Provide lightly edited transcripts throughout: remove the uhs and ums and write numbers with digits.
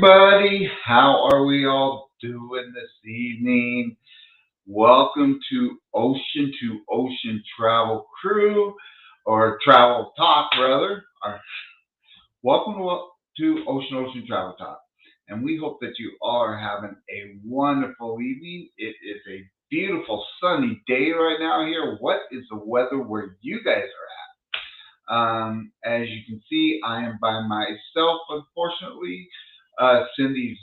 everybody. How are we all doing this evening? Welcome to Ocean Travel Crew, or Travel Talk, rather. Welcome to Ocean Travel Talk. And we hope that you all are having a wonderful evening. It is a beautiful sunny day right now here. What is the weather where you guys are? As you can see, I am by myself, unfortunately. Cindy's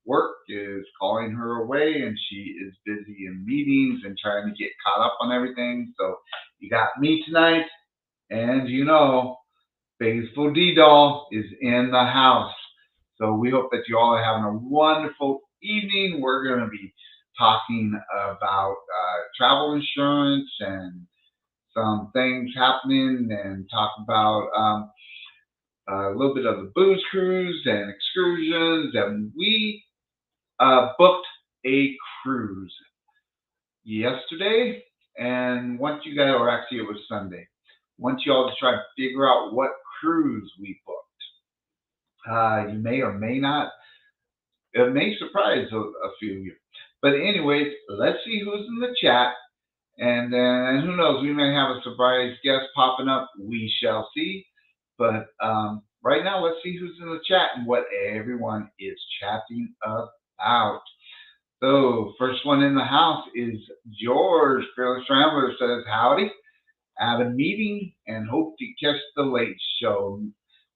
work is calling her away, and she is busy in meetings and trying to get caught up on everything. So you got me tonight, and Faithful D-Doll is in the house. So we hope that you all are having a wonderful evening. We're going to be talking about travel insurance and some things happening, and talk about a little bit of the booze cruise and excursions. And we booked a cruise yesterday, and want you guys, or actually it was Sunday, want you all to try to figure out what cruise we booked. You may or may not. It may surprise a few of you. But anyways, let's see who's in the chat. And then who knows, we may have a surprise guest popping up. We shall see. But right now, let's see who's in the chat and what everyone is chatting about. So, first one in the house is George. Fearless Rambler says, howdy. At a meeting and hope to catch the late show.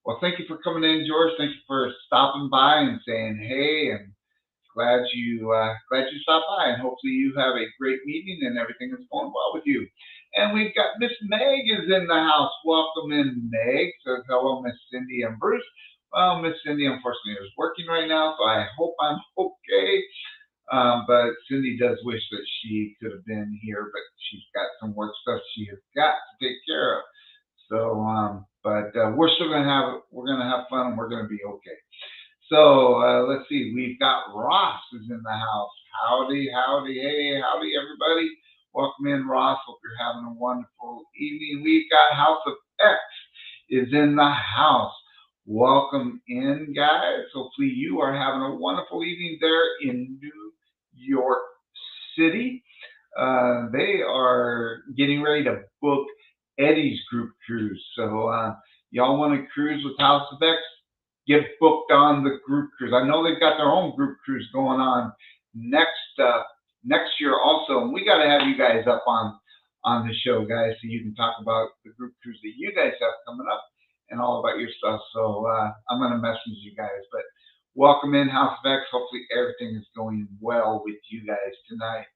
Well, thank you for coming in, George. Thank you for stopping by and saying hey, and glad you stopped by, and hopefully you have a great meeting and everything is going well with you. And we've got Miss Meg is in the house. Welcome in, Meg. Says hello, Miss Cindy and Bruce. Well, Miss Cindy unfortunately is working right now, so I hope I'm okay. But Cindy does wish that she could have been here, but she's got some work stuff she has got to take care of. So, but we're still gonna have fun, and we're gonna be okay. So let's see. We've got Ross is in the house. Howdy, howdy, hey, howdy, everybody. Welcome in, Ross. Hope you're having a wonderful evening. We've got House of X is in the house. Welcome in, guys. Hopefully you are having a wonderful evening there in New York City. They are getting ready to book Eddie's group cruise. So y'all want to cruise with House of X? Get booked on the group cruise. I know they've got their own group cruise going on next year also. And we got to have you guys up on the show, guys, so you can talk about the group cruise that you guys have coming up and all about your stuff. So I'm going to message you guys. But welcome in, House of X. Hopefully everything is going well with you guys tonight.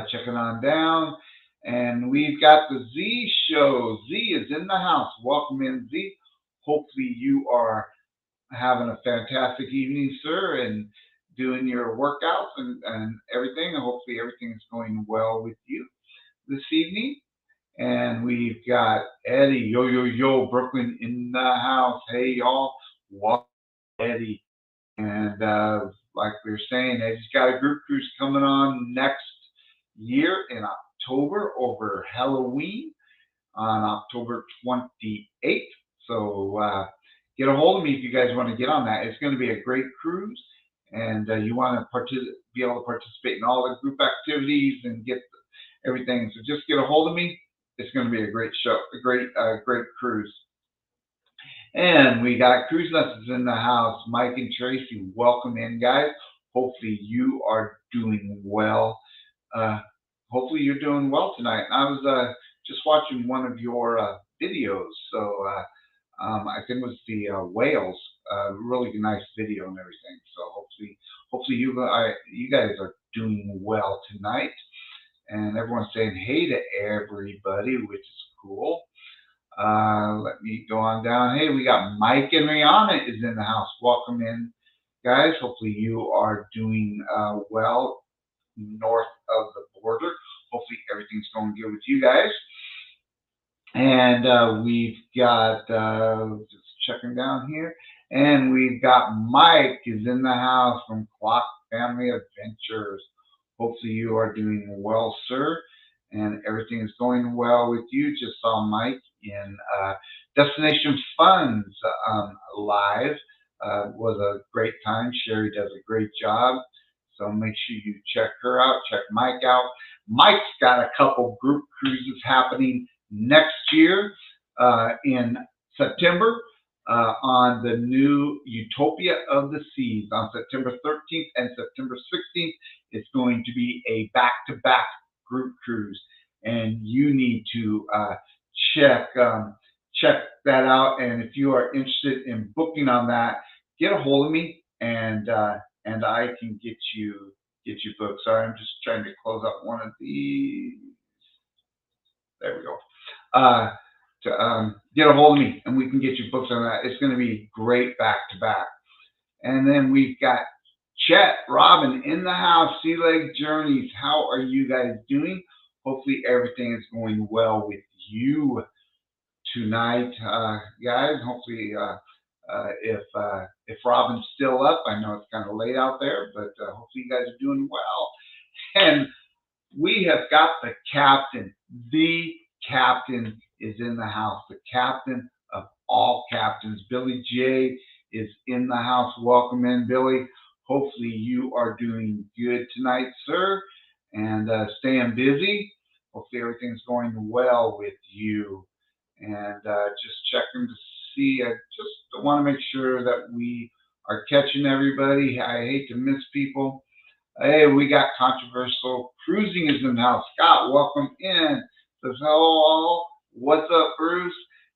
Checking on down. And we've got the Z Show. Z is in the house. Welcome in, Z. Hopefully you are having a fantastic evening, sir, and doing your workouts and everything. And hopefully everything is going well with you this evening. And we've got Eddie, yo, Brooklyn in the house. Hey, y'all, welcome, Eddie. And like we were saying, Eddie's got a group cruise coming on next year in October over Halloween on October 28th. So get a hold of me if you guys want to get on that. It's going to be a great cruise, and you want to be able to participate in all the group activities and get everything. So just get a hold of me. It's going to be a great show, a great cruise. And we got Cruise Nuts in the house. Mike and Tracy, welcome in, guys. Hopefully you are doing well. Hopefully you're doing well tonight. I was just watching one of your videos. So I think it was the whales. Really nice video and everything. So hopefully you guys are doing well tonight. And everyone's saying hey to everybody, which is cool. Let me go on down. Hey, we got Mike and Rihanna is in the house. Welcome in, guys. Hopefully you are doing well north of the border. Hopefully everything's going good with you guys. And we've got, just checking down here, and we've got Mike is in the house from Clock Family Adventures. Hopefully you are doing well, sir, and everything is going well with you. Just saw Mike in Destination Funds live was a great time. Sherry does a great job. So make sure you check her out, check Mike out. Mike's got a couple group cruises happening next year in September on the new Utopia of the Seas on September 13th and September 16th. It's going to be a back-to-back group cruise, and you need to check that out. And if you are interested in booking on that, get a hold of me, and I can get you booked. Sorry, I'm just trying to close out one of these. There we go. To get a hold of me, and we can get you booked on that. It's going to be great back to back. And then we've got Chet, Robin in the house. Sea Leg Journeys. How are you guys doing? Hopefully everything is going well with you tonight, guys. Hopefully, if Robin's still up, I know it's kind of late out there, but hopefully you guys are doing well. And we have got the captain. The captain is in the house. The captain of all captains, Billy J, is in the house. Welcome in, Billy. Hopefully you are doing good tonight, sir, and staying busy. Hopefully everything's going well with you. And just checking to see. I just want to make sure that we are catching everybody. I hate to miss people. Hey, we got Controversial Cruising is in the house. Scott, welcome in. Says hello. What's up, Bruce?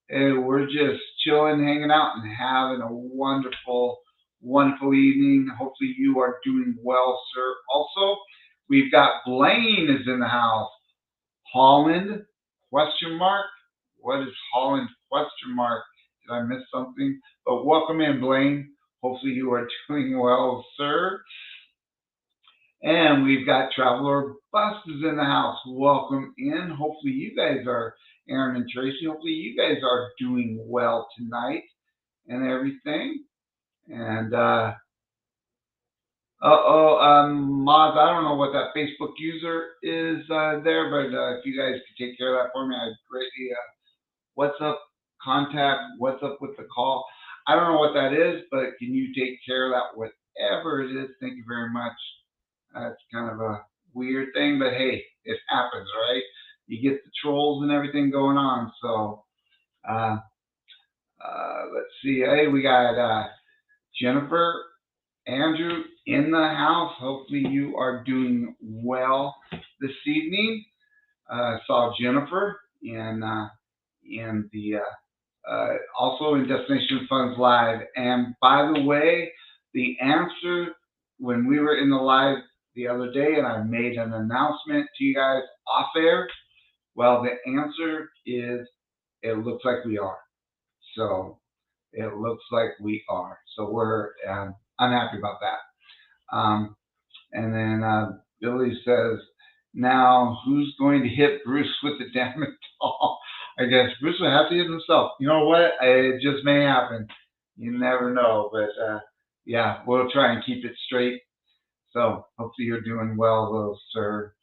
Hey, we're just chilling, hanging out, and having a wonderful, wonderful evening. Hopefully you are doing well, sir. Also, we've got Blaine is in the house. Holland, question mark? What is Holland, question mark? Did I miss something? But welcome in, Blaine. Hopefully you are doing well, sir. And we've got Traveler Buses in the house. Welcome in. Hopefully you guys are, Aaron and Tracy, hopefully you guys are doing well tonight and everything. And, Moz, I don't know what that Facebook user is there, but if you guys could take care of that for me, I'd greatly, what's up, contact, what's up with the call? I don't know what that is, but can you take care of that, whatever it is? Thank you very much. That's kind of a weird thing, but hey, it happens, right? You get the trolls and everything going on. So let's see. Hey, we got Jennifer, Andrew in the house. Hopefully you are doing well this evening. Saw Jennifer in the also in Destination Funds Live. And by the way, the answer when we were in the live the other day, and I made an announcement to you guys off air. Well, the answer is it looks like we are. So it looks like we are. So we're I'm happy about that. And then Billy says, now who's going to hit Bruce with the damn doll? I guess Bruce will have to hit himself. You know what? It just may happen. You never know. But yeah, we'll try and keep it straight. So hopefully you're doing well, little sir.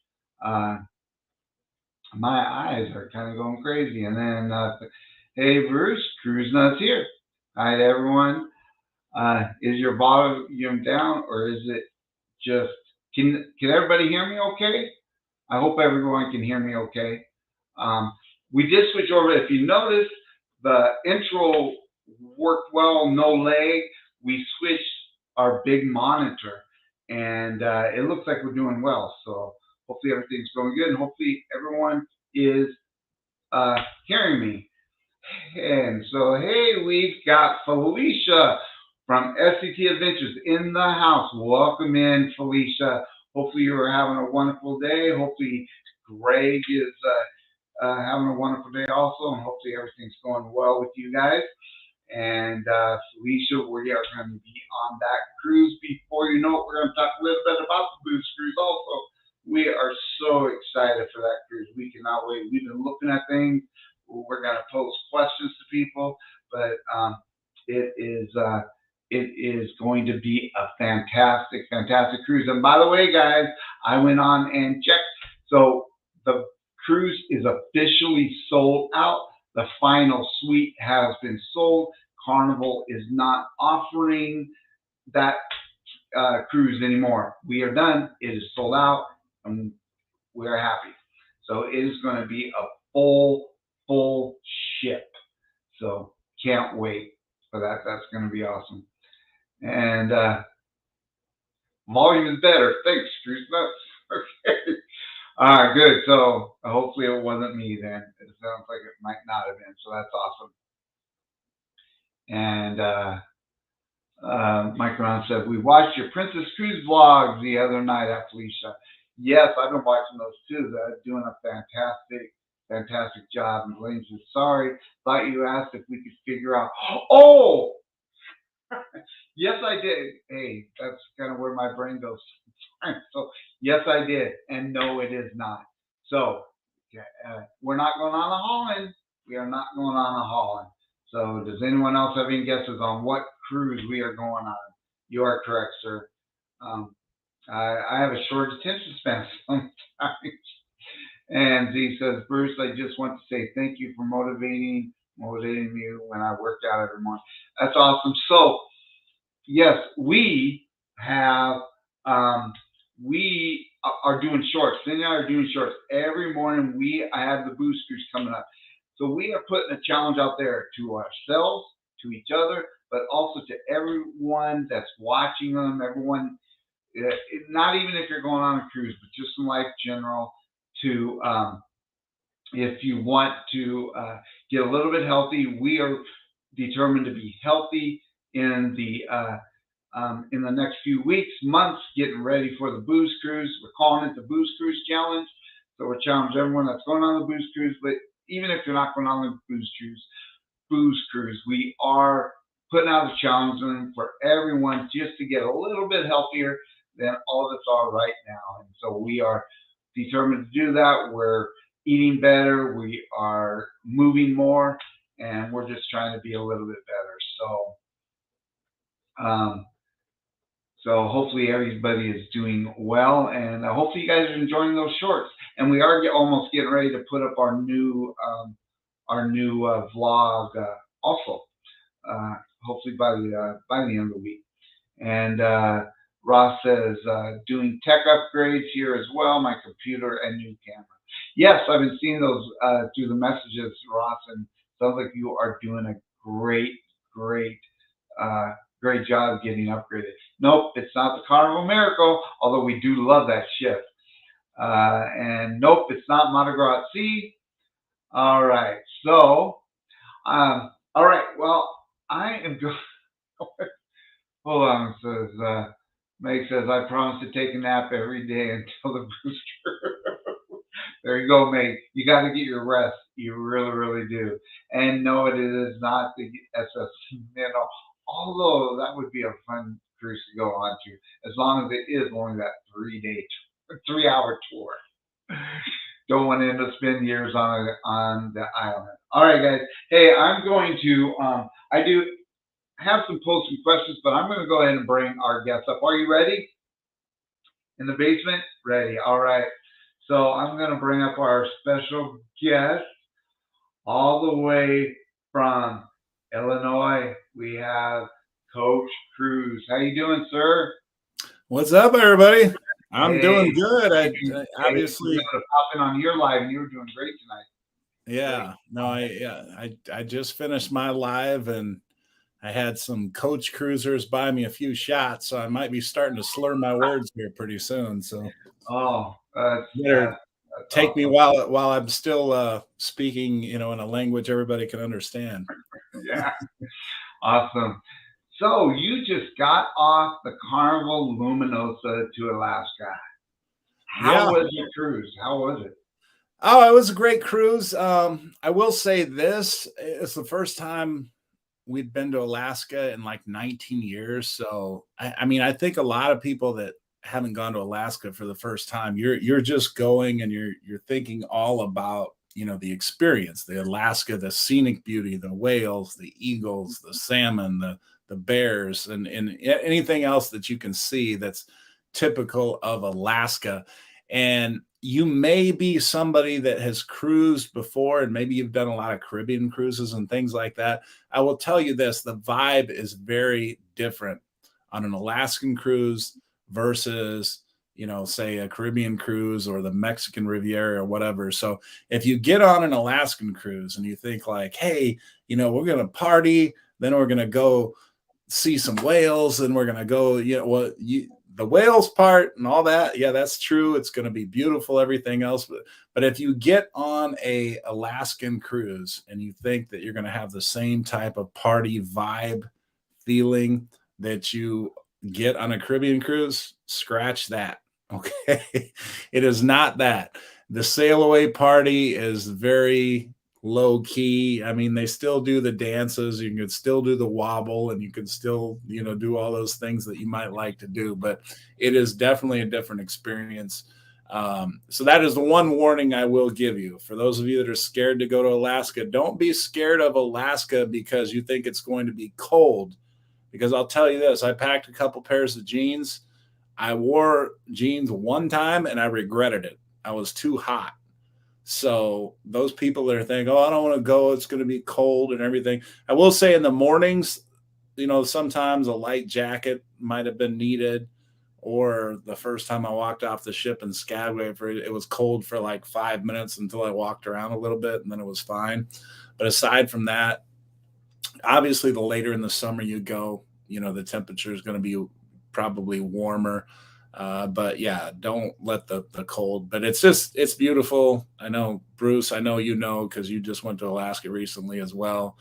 My eyes are kind of going crazy. And then, hey, Bruce, Cruise Nuts here. Hi, everyone. Is your volume down, or is it just, can everybody hear me okay? I hope everyone can hear me okay. We did switch over. If you notice, the intro worked well, no lag. We switched our big monitor, and it looks like we're doing well. So hopefully everything's going good, and hopefully everyone is hearing me. And so, hey, we've got Felicia from SCT Adventures in the house. Welcome in, Felicia. Hopefully you are having a wonderful day. Hopefully Greg is having a wonderful day also, and hopefully everything's going well with you guys. And Felicia, we are going to be on that cruise. Before you know it, we're going to talk a little bit about the Boost Cruise also. We are so excited for that cruise. We cannot wait. We've been looking at things. We're going to pose questions to people, but it is going to be a fantastic, fantastic cruise. And by the way, guys, I went on and checked. So the cruise is officially sold out. The final suite has been sold. Carnival is not offering that cruise anymore. We are done. It is sold out, and we are happy. So it is going to be a full ship. So can't wait for that. That's going to be awesome. And volume is better. Thanks, Cruise Nuts. Okay. All right, good. So hopefully it wasn't me then. It sounds like it might not have been. So that's awesome. And Mike Ron said, we watched your Princess Cruise vlogs the other night at Felicia. Yes, I've been watching those too. They're doing a fantastic job. And Blaine says, sorry, thought you asked if we could figure out. Oh, yes, I did. Hey, that's kind of where my brain goes. So yes, I did. And no, it is not. So we're not going on a Holland. We are not going on a Holland. So does anyone else have any guesses on what cruise we are going on? You are correct, sir. I have a short attention span sometimes. And Z says, Bruce, I just want to say thank you for motivating me when I work out every morning. That's awesome. So yes, we have we are doing shorts. Cindy and I are doing shorts every morning. I have the Boost Cruise coming up. So we are putting a challenge out there to ourselves, to each other, but also to everyone that's watching them, everyone, not even if you're going on a cruise, but just in life general, to if you want to get a little bit healthy, we are determined to be healthy in the next few weeks, months, getting ready for the Boost Cruise. We're calling it the Boost Cruise Challenge. So we're challenging everyone that's going on the Boost Cruise, but even if you're not going on the Boost Cruise, we are putting out a challenge for everyone just to get a little bit healthier than all of us are right now. And so we are determined to do that. We're eating better, we are moving more, and we're just trying to be a little bit better. So hopefully everybody is doing well, and hopefully you guys are enjoying those shorts. And we are almost getting ready to put up our new vlog also. Hopefully by the end of the week. And Ross says doing tech upgrades here as well. My computer and new camera. Yes, I've been seeing those through the messages, Ross, and sounds like you are doing a great job getting upgraded. Nope, it's not the Carnival Miracle, although we do love that ship. And nope, it's not Mardi Gras at Sea. All right, so, all right, well, I am going. Hold on, it says, Meg says, I promise to take a nap every day until the booster. There you go, Meg. You got to get your rest. You really do. And no, it is not the SS Minnow. Although that would be a fun cruise to go on to, as long as it is only that 3-hour tour. Don't want to end up spending years on the island. All right, guys. Hey, I'm going to. I do have some posting questions, but I'm going to go ahead and bring our guests up. Are you ready? In the basement? Ready. All right. So I'm going to bring up our special guest all the way from Illinois. We have Coach Cruz. How you doing, sir? What's up, everybody? I'm doing good. I obviously popping on your live, and you were doing great tonight. Yeah. No, I just finished my live, and I had some coach cruisers buy me a few shots, so I might be starting to slur my words here pretty soon. So better take me while I'm still speaking, in a language everybody can understand. Yeah. Awesome. So you just got off the Carnival Luminosa to Alaska. How was your cruise? How was it? Oh, it was a great cruise. I will say this, it's the first time we'd been to Alaska in like 19 years. So, I mean, I think a lot of people that haven't gone to Alaska for the first time, you're just going and you're thinking all about, the experience, the Alaska, the scenic beauty, the whales, the eagles, the salmon, the bears, and anything else that you can see that's typical of Alaska. And you may be somebody that has cruised before, and maybe you've done a lot of Caribbean cruises and things like that. I will tell you this, the vibe is very different on an Alaskan cruise versus, say a Caribbean cruise or the Mexican Riviera or whatever. So if you get on an Alaskan cruise and you think like, hey, we're going to party, then we're going to go see some whales, and we're going to go, the whales part and all that, yeah, that's true. It's going to be beautiful, everything else. But if you get on a Alaskan cruise and you think that you're going to have the same type of party vibe feeling that you get on a Caribbean cruise, scratch that. Okay. It is not that. The sail away party is very low key. I mean, they still do the dances. You can still do the wobble, and you can still, do all those things that you might like to do, but it is definitely a different experience. So that is the one warning I will give you. For those of you that are scared to go to Alaska, don't be scared of Alaska because you think it's going to be cold. Because I'll tell you this, I packed a couple pairs of jeans. I wore jeans one time and I regretted it. I was too hot. So those people that are thinking, oh, I don't want to go, it's going to be cold and everything. I will say in the mornings, sometimes a light jacket might have been needed. Or the first time I walked off the ship in Skagway, it was cold for like 5 minutes until I walked around a little bit, and then it was fine. But aside from that, obviously the later in the summer you go, the temperature is going to be probably warmer. But yeah, don't let the cold, but it's beautiful. I know, Bruce, I know, because you just went to Alaska recently as well.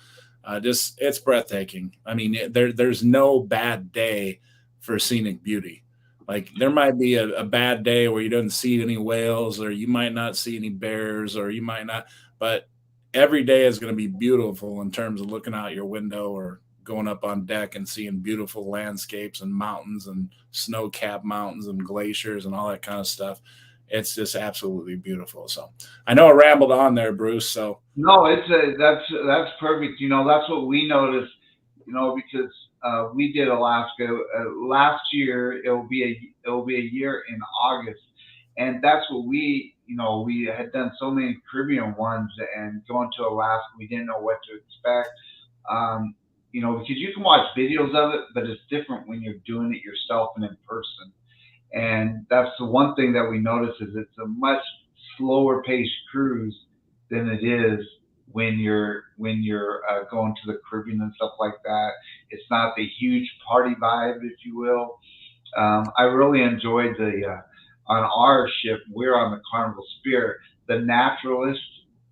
It's breathtaking. I mean, there's no bad day for scenic beauty. Like there might be a bad day where you don't see any whales, or you might not see any bears, or you might not, but every day is going to be beautiful in terms of looking out your window or going up on deck and seeing beautiful landscapes and mountains and snow-capped mountains and glaciers and all that kind of stuff. It's just absolutely beautiful. So I know I rambled on there, Bruce. So No, that's perfect. That's what we noticed. Because we did Alaska last year. It will be a year in August, and that's what we had done so many Caribbean ones, and going to Alaska, we didn't know what to expect. Um, because you can watch videos of it, but it's different when you're doing it yourself and in person. And that's the one thing that we notice is it's a much slower paced cruise than it is when you're going to the Caribbean and stuff like that. It's not the huge party vibe, if you will. I really enjoyed on our ship. We're on the Carnival Spirit. The naturalist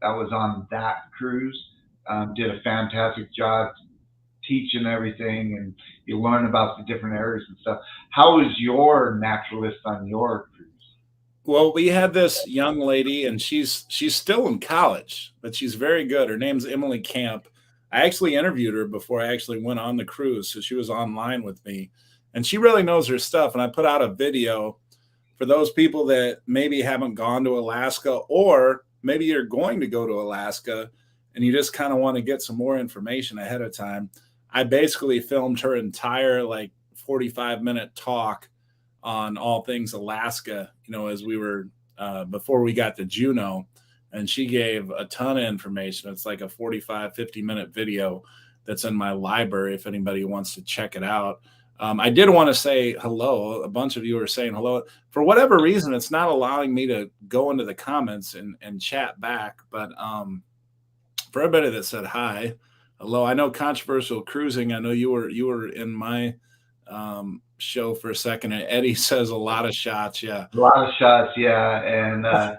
that was on that cruise did a fantastic job teaching everything, and you learn about the different areas and stuff. How was your naturalist on your cruise? well, we had this young lady, and she's still in college, but she's very good. Her name's Emily Camp. I actually interviewed her before I actually went on the cruise, so she was online with me, and she really knows her stuff. And I put out a video for those people that maybe haven't gone to Alaska, or maybe you're going to go to Alaska and you just kind of want to get some more information ahead of time. I basically filmed her entire like 45-minute talk on all things Alaska, as we were before we got to Juneau. And she gave a ton of information. It's like a 45, 50-minute video that's in my library if anybody wants to check it out. I did want to say hello. A bunch of you are saying hello. For whatever reason, it's not allowing me to go into the comments and chat back. But for everybody that said hi, hello. I know Controversial Cruising. I know you were in my show for a second. And Eddie says a lot of shots. Yeah. A lot of shots, yeah, and I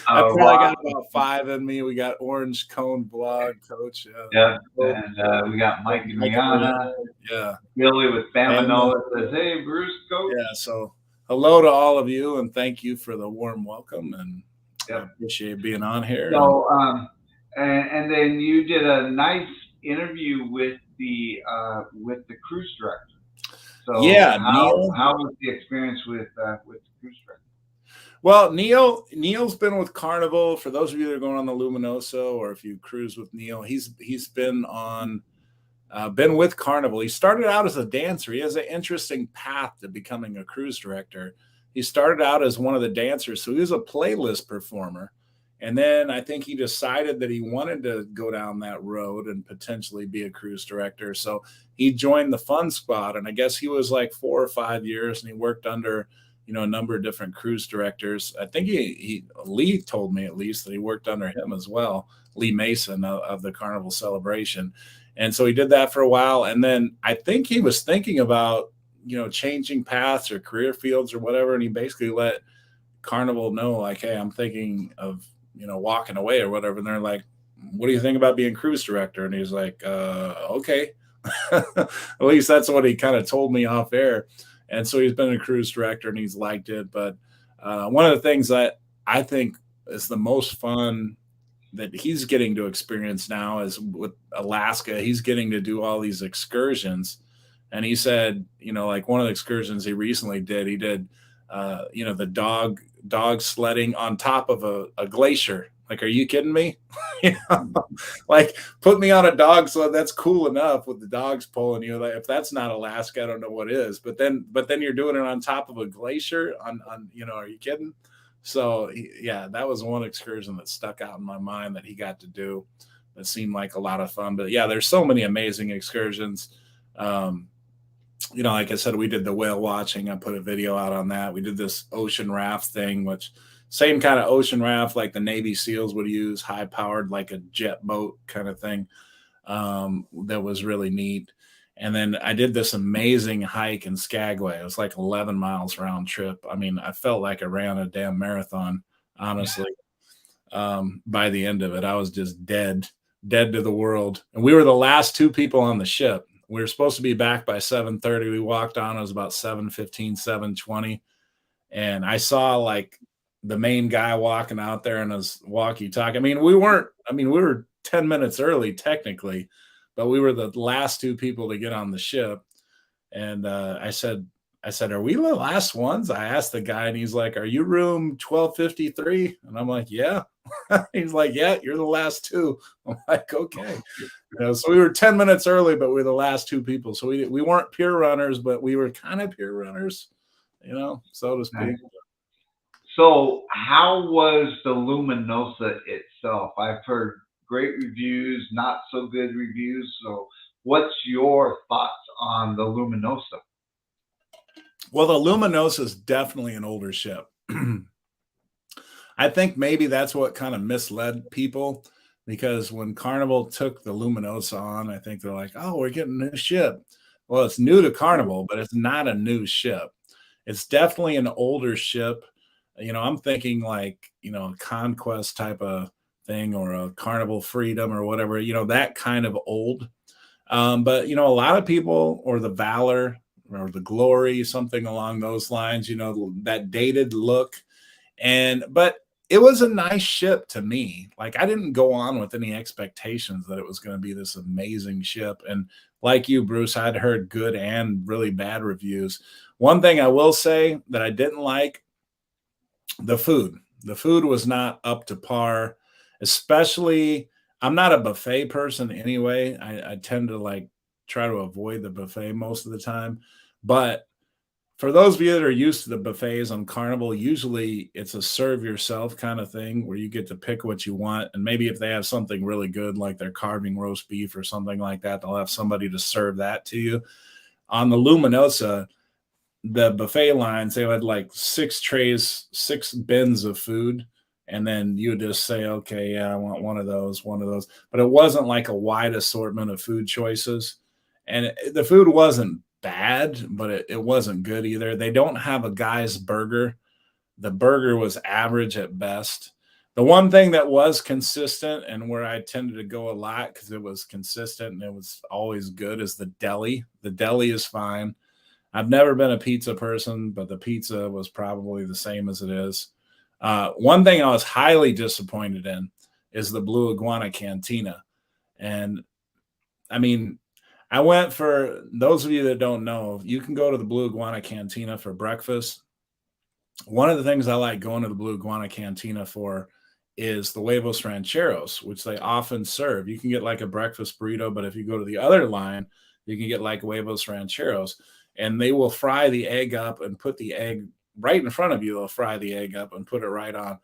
probably Rob, got about 5 in me. We got Orange Cone Blog, Coach. yeah, and we got Mike and Rihanna, Yeah. Billy with And Bamanola says, "Hey, Bruce, coach." yeah. So hello to all of you, and thank you for the warm welcome. And I Yep. appreciate being on here. And So, and then you did a nice interview with the cruise director. So, yeah, how Neil. how was the experience with the cruise director? Well, Neil's been with Carnival. For those of you that are going on the Luminoso, or if you cruise with Neil, he's been with Carnival. He started out as a dancer. He has an interesting path to becoming a cruise director. he started out as one of the dancers, so he was a playlist performer. And then I think he decided that he wanted to go down that road and potentially be a cruise director. So he joined the Fun Squad, and I guess he was like 4 or 5 years, and he worked under a number of different cruise directors. I think he Lee told me at least that he worked under him as well, Lee Mason of the Carnival Celebration. And so he did that for a while, and then I think he was thinking about changing paths or career fields or whatever, and he basically let Carnival know, like, hey, I'm thinking of walking away or whatever. And they're like, what do you think about being cruise director? And he's like, okay. At least that's what he kind of told me off air. And so he's been a cruise director and he's liked it. But one of the things that I think is the most fun that he's getting to experience now is with Alaska. He's getting to do all these excursions. And he said, like one of the excursions he recently did, he did, the dog sledding on top of a glacier. Like, are you kidding me? Like, put me on a dog sled. That's cool enough with the dogs pulling you. Like, if that's not Alaska, I don't know what is. But then you're doing it on top of a glacier. Are you kidding? So yeah, that was one excursion that stuck out in my mind that he got to do. That seemed like a lot of fun. But yeah, there's so many amazing excursions. Like I said, we did the whale watching. I put a video out on that. We did this ocean raft thing, which same kind of ocean raft like the Navy SEALs would use, high powered, like a jet boat kind of thing. That was really neat. And then I did this amazing hike in Skagway. It was like 11 miles round trip. I mean, I felt like I ran a damn marathon, honestly. By the end of it, I was just dead to the world. And we were the last two people on the ship. We were supposed to be back by 7:30. We walked on. It was about 7:15, 7:20. And I saw like the main guy walking out there in his walkie-talkie. We were 10 minutes early technically, but we were the last two people to get on the ship. And I said, are we the last ones? I asked the guy, and he's like, are you room 1253? And I'm like, yeah. He's like, yeah, you're the last two. I'm like, okay. So we were 10 minutes early, but we were the last two people. So we weren't peer runners, but we were kind of peer runners, so to speak. Nice. So how was the Luminosa itself? I've heard great reviews, not so good reviews. So what's your thoughts on the Luminosa? Well, the Luminosa is definitely an older ship. I think maybe that's what kind of misled people, because when Carnival took the Luminosa on, I think they're like, oh, we're getting a new ship. Well, it's new to Carnival, but it's not a new ship. It's definitely an older ship. I'm thinking like, a Conquest type of thing, or a Carnival Freedom or whatever, that kind of old. But, a lot of people, or the Valor or the Glory, something along those lines, that dated look. But it was a nice ship to me. Like, I didn't go on with any expectations that it was going to be this amazing ship. And like you, Bruce, I'd heard good and really bad reviews. One thing I will say that I didn't like, the food. The food was not up to par, especially, I'm not a buffet person anyway. I tend to try to avoid the buffet most of the time. But for those of you that are used to the buffets on Carnival, usually it's a serve yourself kind of thing where you get to pick what you want. And maybe if they have something really good, like they're carving roast beef or something like that, they'll have somebody to serve that to you. On the Luminosa, the buffet lines, they had like 6 trays, 6 bins of food. And then you would just say, okay, yeah, I want one of those. But it wasn't like a wide assortment of food choices. And the food wasn't bad, but it wasn't good either. They don't have a guy's burger. The burger was average at best. The one thing that was consistent, and where I tended to go a lot because it was consistent and it was always good, is the deli. The deli is fine. I've never been a pizza person, but the pizza was probably the same as it is. One thing I was highly disappointed in is the Blue Iguana Cantina. And I went, for those of you that don't know, you can go to the Blue Iguana Cantina for breakfast. One of the things I like going to the Blue Iguana Cantina for is the huevos rancheros, which they often serve. You can get like a breakfast burrito, but if you go to the other line, you can get like huevos rancheros, and they will fry the egg up and put the egg right in front of you, they'll fry the egg up and put it right on.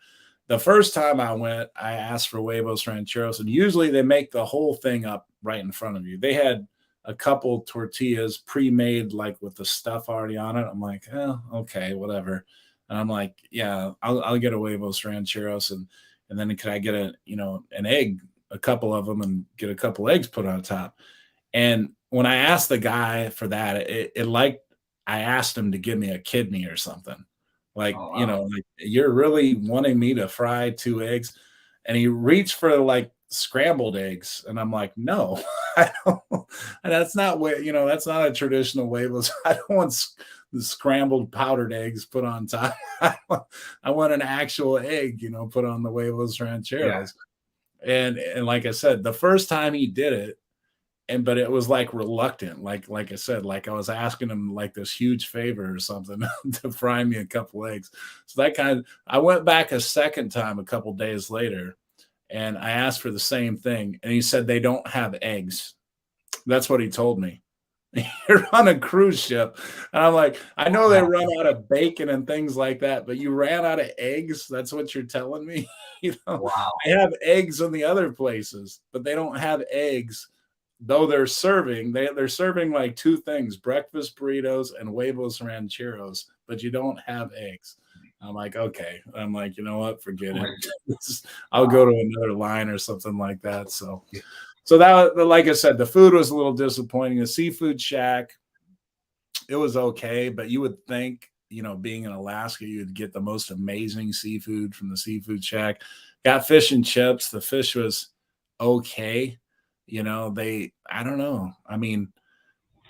The first time I went, I asked for huevos rancheros, and usually they make the whole thing up right in front of you. They had a couple tortillas pre-made, like with the stuff already on it. I'm like, oh, okay, whatever. And I'm like, yeah, I'll get a huevos rancheros, and then could I get an egg, a couple of them, and get a couple eggs put on top. And when I asked the guy for that, it like I asked him to give me a kidney or something. Like, Oh, wow. like, you're really wanting me to fry two eggs? And he reached for like scrambled eggs. And I'm like, no, I don't. That's not what, that's not a traditional way. I don't want the scrambled powdered eggs put on top. I want an actual egg, put on the huevos Yeah. rancheros. And like I said, the first time he did it, but it was like reluctant, like I said, like I was asking him like this huge favor or something to fry me a couple eggs. So I went back a second time a couple days later, and I asked for the same thing, and he said they don't have eggs. That's what he told me. You're on a cruise ship, and I'm like, I know they Wow. run out of bacon and things like that, but you ran out of eggs. That's what you're telling me. Wow. I have eggs in the other places, but they don't have eggs, though they're serving like two things: breakfast burritos and huevos rancheros, but you don't have eggs. I'm like, okay. I'm like, you know what? Forget it. Right. I'll go to another line or something like that. So that, like I said, the food was a little disappointing. The Seafood Shack, it was okay, but you would think, being in Alaska, you'd get the most amazing seafood from the Seafood Shack. Got fish and chips. The fish was okay. I don't know. I mean,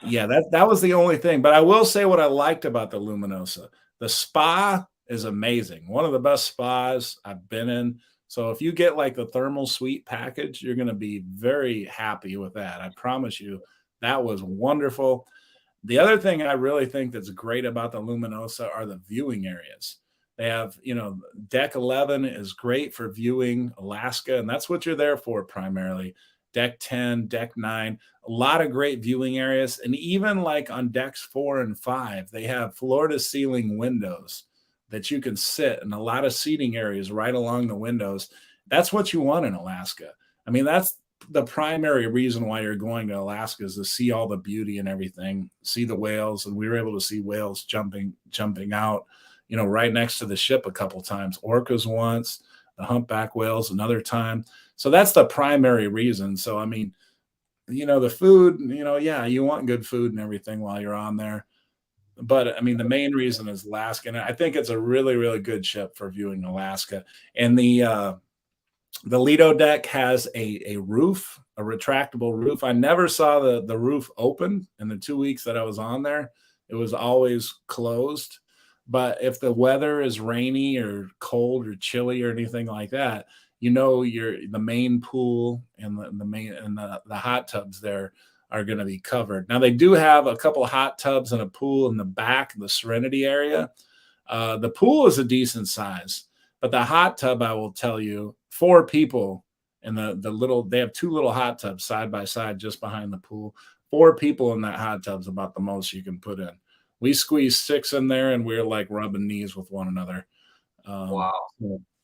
yeah, that was the only thing. But I will say what I liked about the Luminosa. The spa is amazing. One of the best spas I've been in. So if you get like the thermal suite package, you're going to be very happy with that. I promise you, that was wonderful. The other thing I really think that's great about the Luminosa are the viewing areas. They have, deck 11 is great for viewing Alaska, and that's what you're there for primarily. Deck 10, deck 9, a lot of great viewing areas. And even like on decks 4 and 5, they have floor to ceiling windows that you can sit, and a lot of seating areas right along the windows. That's what you want in Alaska. I mean, that's the primary reason why you're going to Alaska, is to see all the beauty and everything, see the whales. And we were able to see whales jumping out, right next to the ship a couple times. Orcas once, the humpback whales another time. So that's the primary reason. So I mean, the food, yeah, you want good food and everything while you're on there. But I mean, the main reason is Alaska. And I think it's a really, really good ship for viewing Alaska. And the Lido deck has a roof, a retractable roof. I never saw the roof open in the 2 weeks that I was on there. It was always closed. But if the weather is rainy or cold or chilly or anything like that, the main pool and the main and the hot tubs there are going to be covered. Now they do have a couple of hot tubs and a pool in the back, the Serenity area. The pool is a decent size, but the hot tub, I will tell you, 4 people, and they have 2 little hot tubs side by side just behind the pool. 4 people in that hot tub's about the most you can put in. We squeezed 6 in there, and we are like rubbing knees with one another. Wow.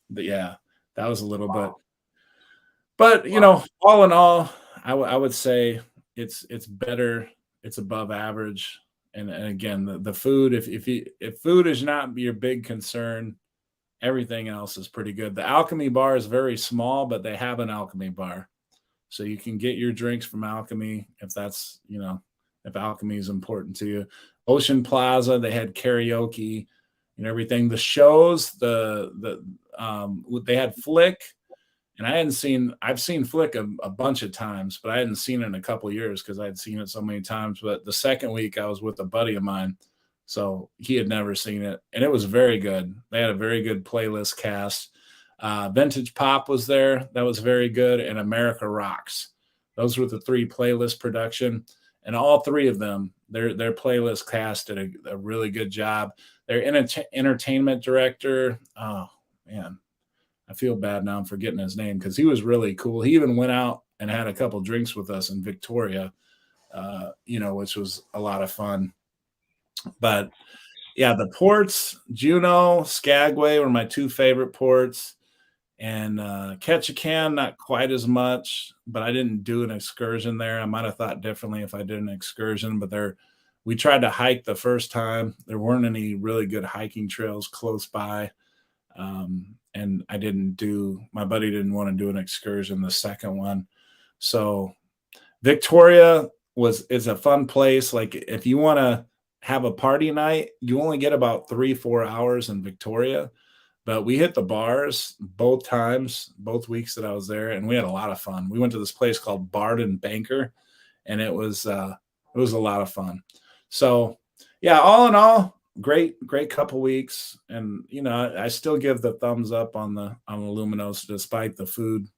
But yeah, that was a little bit. Wow. But Wow. all in all, I would say it's better. It's above average. And again, the food, if food is not your big concern, everything else is pretty good. The Alchemy bar is very small, but they have an Alchemy bar. So you can get your drinks from Alchemy if that's, if Alchemy is important to you. Ocean Plaza, they had karaoke and everything. The shows, they had Flick, and I've seen Flick a bunch of times, but I hadn't seen it in a couple years because I'd seen it so many times. But the second week I was with a buddy of mine, so he had never seen it, and it was very good. They had a very good playlist cast. Vintage Pop was there. That was very good. And America Rocks. Those were the 3 playlist production. And all 3 of them, their playlist cast did a really good job. Their entertainment director, oh man, I feel bad now I'm forgetting his name because he was really cool. He even went out and had a couple drinks with us in Victoria, which was a lot of fun. But yeah, the ports, Juneau, Skagway were my two favorite ports, and Ketchikan not quite as much, but I didn't do an excursion there. I might have thought differently if I did an excursion, but there we tried to hike the first time. There weren't any really good hiking trails close by. And I didn't do my buddy didn't want to do an excursion the second one. So Victoria was is a fun place. Like if you want to have a party night, you only get about 3-4 hours in Victoria. But we hit the bars both times, both weeks that I was there, and we had a lot of fun. We went to this place called Bard and Banker, and it was a lot of fun. So yeah, all in all, great couple weeks. And I still give the thumbs up on the Luminos despite the food,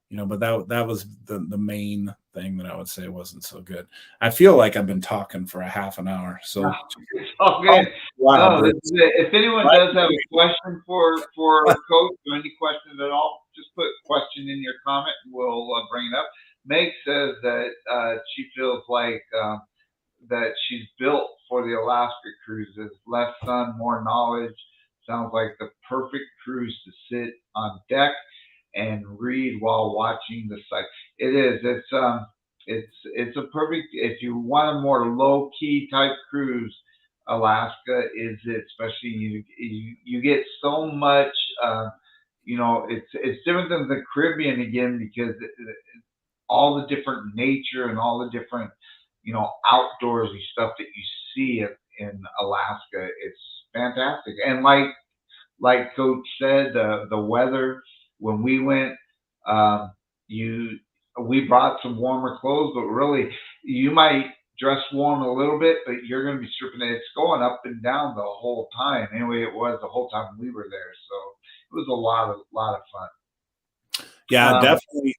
but that was the main thing that I would say wasn't so good. I feel like I've been talking for a half an hour. So It's all oh, good. wow, No, Bruce. if anyone does have a question for Coach or any questions at all, just put question in your comment and we'll bring it up. Meg says that she feels like that she's built for the Alaska cruises. Less sun, more knowledge. Sounds like the perfect cruise to sit on deck and read while watching the site. It is. It's a perfect if you want a more low key type cruise. Alaska is it, especially you get so much. It's different than the Caribbean again because all the different nature and all the different outdoorsy stuff that you see in Alaska. It's fantastic, and like Coach said, the weather when we went, um, you we brought some warmer clothes, but really you might dress warm a little bit, but you're going to be stripping it. It's going up and down the whole time. Anyway, it was the whole time we were there, so it was a lot of fun. Yeah, definitely.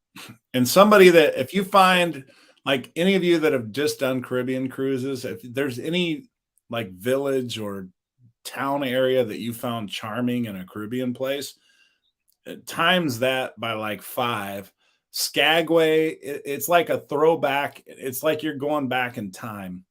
And somebody that if you find like any of you that have just done Caribbean cruises, if there's any like village or town area that you found charming in a Caribbean place, times that by like 5. Skagway, it's like a throwback. It's like you're going back in time.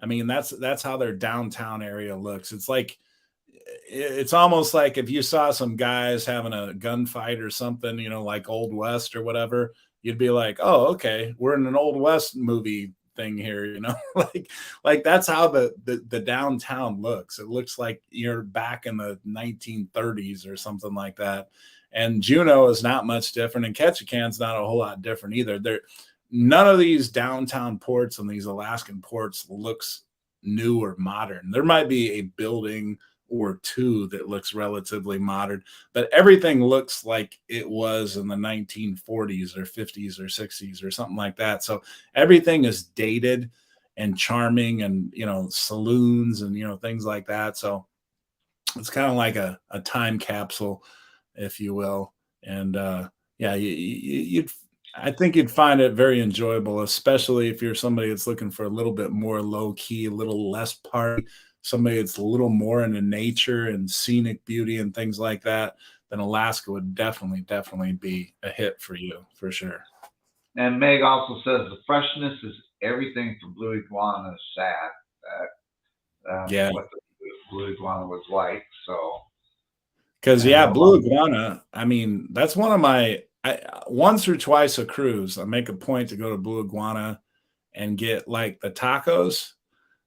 I mean, that's how their downtown area looks. It's almost like if you saw some guys having a gunfight or something, like Old West or whatever, you'd be like, "Oh, okay, we're in an Old West movie thing here," like that's how the downtown looks. It looks like you're back in the 1930s or something like that. And Juneau is not much different, and Ketchikan's not a whole lot different either. None of these downtown ports and these Alaskan ports looks new or modern. There might be a building or two that looks relatively modern, but everything looks like it was in the 1940s or 50s or 60s or something like that. So everything is dated and charming and, saloons and, things like that. So it's kind of like a time capsule, if you will. And yeah, I think you'd find it very enjoyable, especially if you're somebody that's looking for a little bit more low key, a little less party, somebody that's a little more into nature and scenic beauty and things like that. Then Alaska would definitely be a hit for you for sure. And Meg also says the freshness is everything for Blue Iguana. Sad that Yeah, what the Blue Iguana was like. So because and yeah, a lot Blue Iguana. I mean, that's one of my once or twice a cruise. I make a point to go to Blue Iguana and get like the tacos.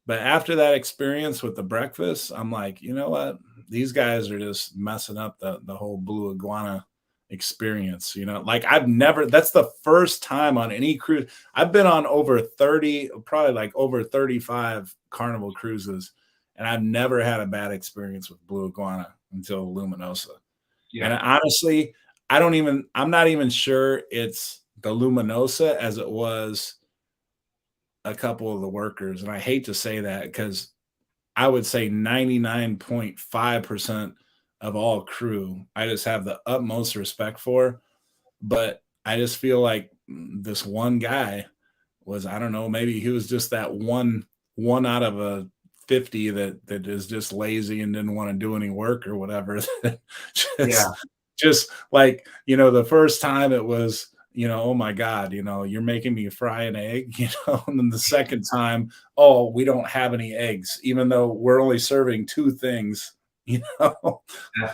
But after that experience with the breakfast, I'm like, you know what? These guys are just messing up the whole Blue Iguana experience. Like that's the first time on any cruise. I've been on over 30, probably like over 35 Carnival cruises, and I've never had a bad experience with Blue Iguana until Luminosa. yeah. And honestly, I'm not even sure it's the Luminosa as it was a couple of the workers. And I hate to say that because I would say 99.5% of all crew, I just have the utmost respect for. But I just feel like this one guy was, I don't know, maybe he was just that one out of a 50 that is just lazy and didn't want to do any work or whatever. Yeah. just like, the first time it was oh my God, you're making me fry an egg, and then the second time, oh, we don't have any eggs, even though we're only serving two things, you know,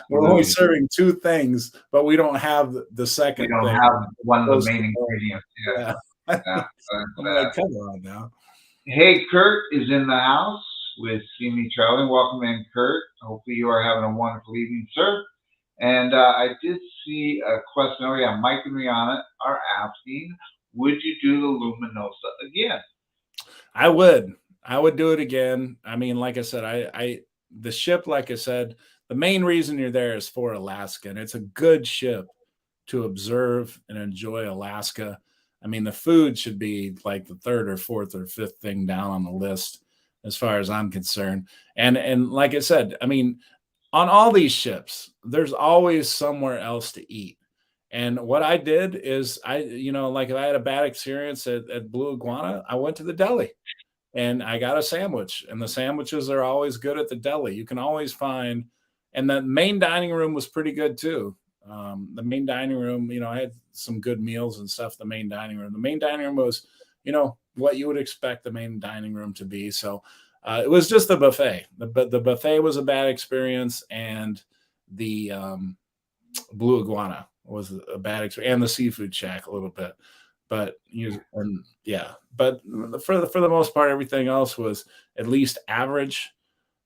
we're only Absolutely. serving two things, but we don't have the We second don't thing. have one of the Supposed main to go. ingredients. Yeah. Yeah. Yeah. I'm like, come on now. Hey, Kurt is in the house with See Me Traveling. Welcome in, Kurt. Hopefully you are having a wonderful evening, sir. And I did see a question. Oh, yeah, Mike and Rihanna are asking, would you do the Luminosa again? I would. I would do it again. I mean, like I said, the ship, like I said, the main reason you're there is for Alaska, and it's a good ship to observe and enjoy Alaska. I mean, the food should be like the third or fourth or fifth thing down on the list as far as I'm concerned. And like I said, I mean, on all these ships, there's always somewhere else to eat. And what I did is like if I had a bad experience at Blue Iguana, I went to the deli and I got a sandwich. And the sandwiches are always good at the deli. You can always find, and the main dining room was pretty good too. The main dining room, I had some good meals and stuff. The main dining room. The main dining room was, what you would expect the main dining room to be. So it was just the buffet. The buffet was a bad experience, and the Blue Iguana was a bad experience, and the Seafood Shack a little bit. But yeah, but for the most part, everything else was at least average.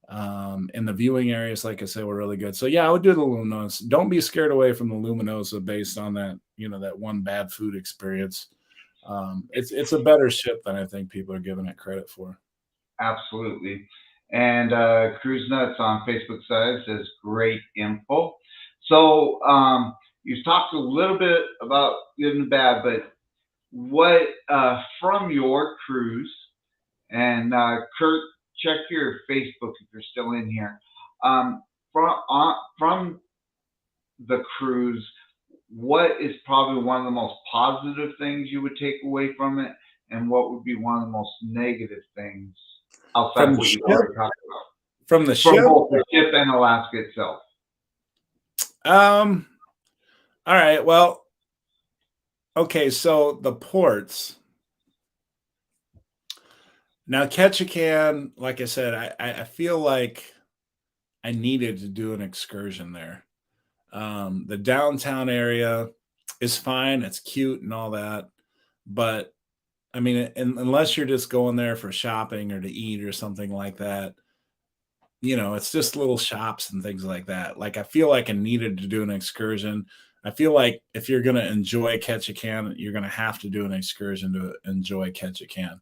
And the viewing areas, like I said, were really good. So yeah, I would do the Luminosa. Don't be scared away from the Luminosa based on that, that one bad food experience. It's a better ship than I think people are giving it credit for. Absolutely. And Cruise Nuts on Facebook side says great info. So you've talked a little bit about good and bad, but what from your cruise, and Kurt, check your Facebook if you're still in here. From the cruise, what is probably one of the most positive things you would take away from it, and what would be one of the most negative things outside From of the what you ship, already talked about from the from ship. both the ship and Alaska itself? Um. All right. Well. Okay. So the ports. Now, Ketchikan, like I said, I feel like I needed to do an excursion there. The downtown area is fine, it's cute and all that, but I mean, unless you're just going there for shopping or to eat or something like that, it's just little shops and things like that. Like I feel like I needed to do an excursion. I feel like if you're gonna enjoy Ketchikan, you're gonna have to do an excursion to enjoy Ketchikan.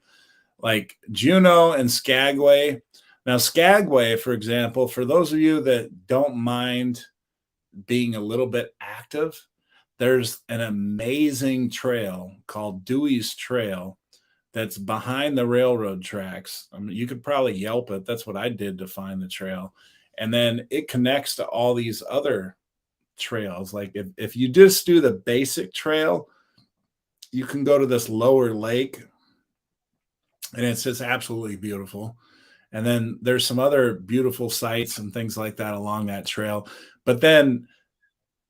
Like Juneau and Skagway. Now, Skagway, for example, for those of you that don't mind being a little bit active, there's an amazing trail called Dewey's Trail that's behind the railroad tracks. I mean, you could probably Yelp it. That's what I did to find the trail. And then it connects to all these other trails. Like if you just do the basic trail, you can go to this lower lake and it's just absolutely beautiful. And then there's some other beautiful sights and things like that along that trail. But then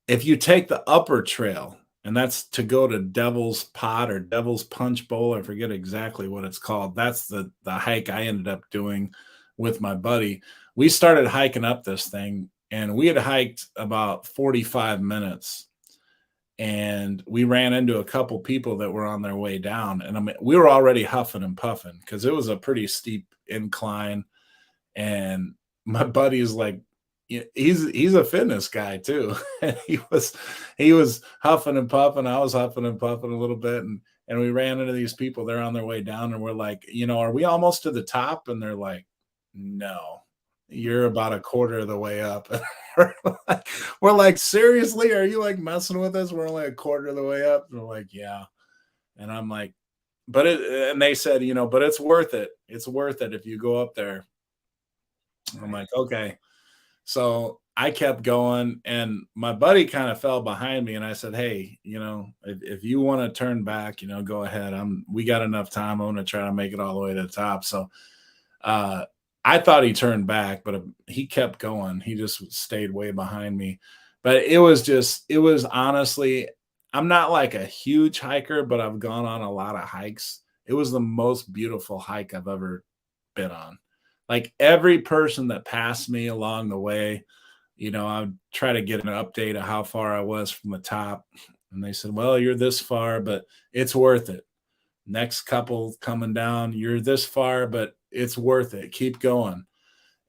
if you take the upper trail, and that's to go to Devil's Pot or Devil's Punch Bowl, I forget exactly what it's called. That's the hike I ended up doing with my buddy. We started hiking up this thing, and we had hiked about 45 minutes, and we ran into a couple people that were on their way down, and I mean, we were already huffing and puffing because it was a pretty steep incline. And my buddy is like, he's a fitness guy too. And he was huffing and puffing. I was huffing and puffing a little bit, and we ran into these people. They're on their way down, and we're like, are we almost to the top? And they're like, no, you're about a quarter of the way up. we're like, seriously, are you like messing with us? We're only a quarter of the way up. And we're like, yeah. And I'm like, and they said, but it's worth it. It's worth it if you go up there. I'm like, okay. So I kept going, and my buddy kind of fell behind me. And I said, hey, if you want to turn back, go ahead. We got enough time. I'm going to try to make it all the way to the top. So I thought he turned back, but he kept going. He just stayed way behind me. But it was honestly, I'm not like a huge hiker, but I've gone on a lot of hikes. It was the most beautiful hike I've ever been on. Like every person that passed me along the way, I would try to get an update of how far I was from the top. And they said, well, you're this far, but it's worth it. Next couple coming down, you're this far, but it's worth it. Keep going.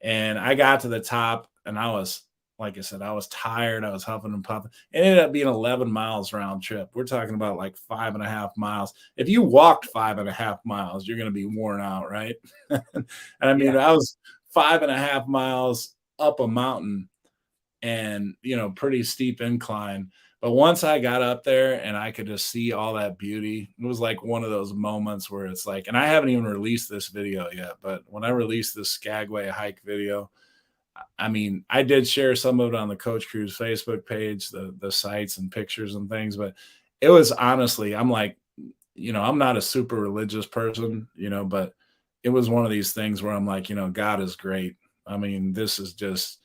And I got to the top and I was, like I said, I was tired. I was huffing and puffing. It ended up being 11 miles round trip. We're talking about like 5.5 miles. If you walked 5.5 miles, you're going to be worn out, right? And I mean, Yeah. I was 5.5 miles up a mountain and, pretty steep incline. But once I got up there and I could just see all that beauty, it was like one of those moments where it's like, and I haven't even released this video yet, but when I released this Skagway hike video, I mean, I did share some of it on the Coach Cruise Facebook page, the sites and pictures and things, but it was honestly, I'm like, I'm not a super religious person, but it was one of these things where I'm like, God is great. I mean, this is just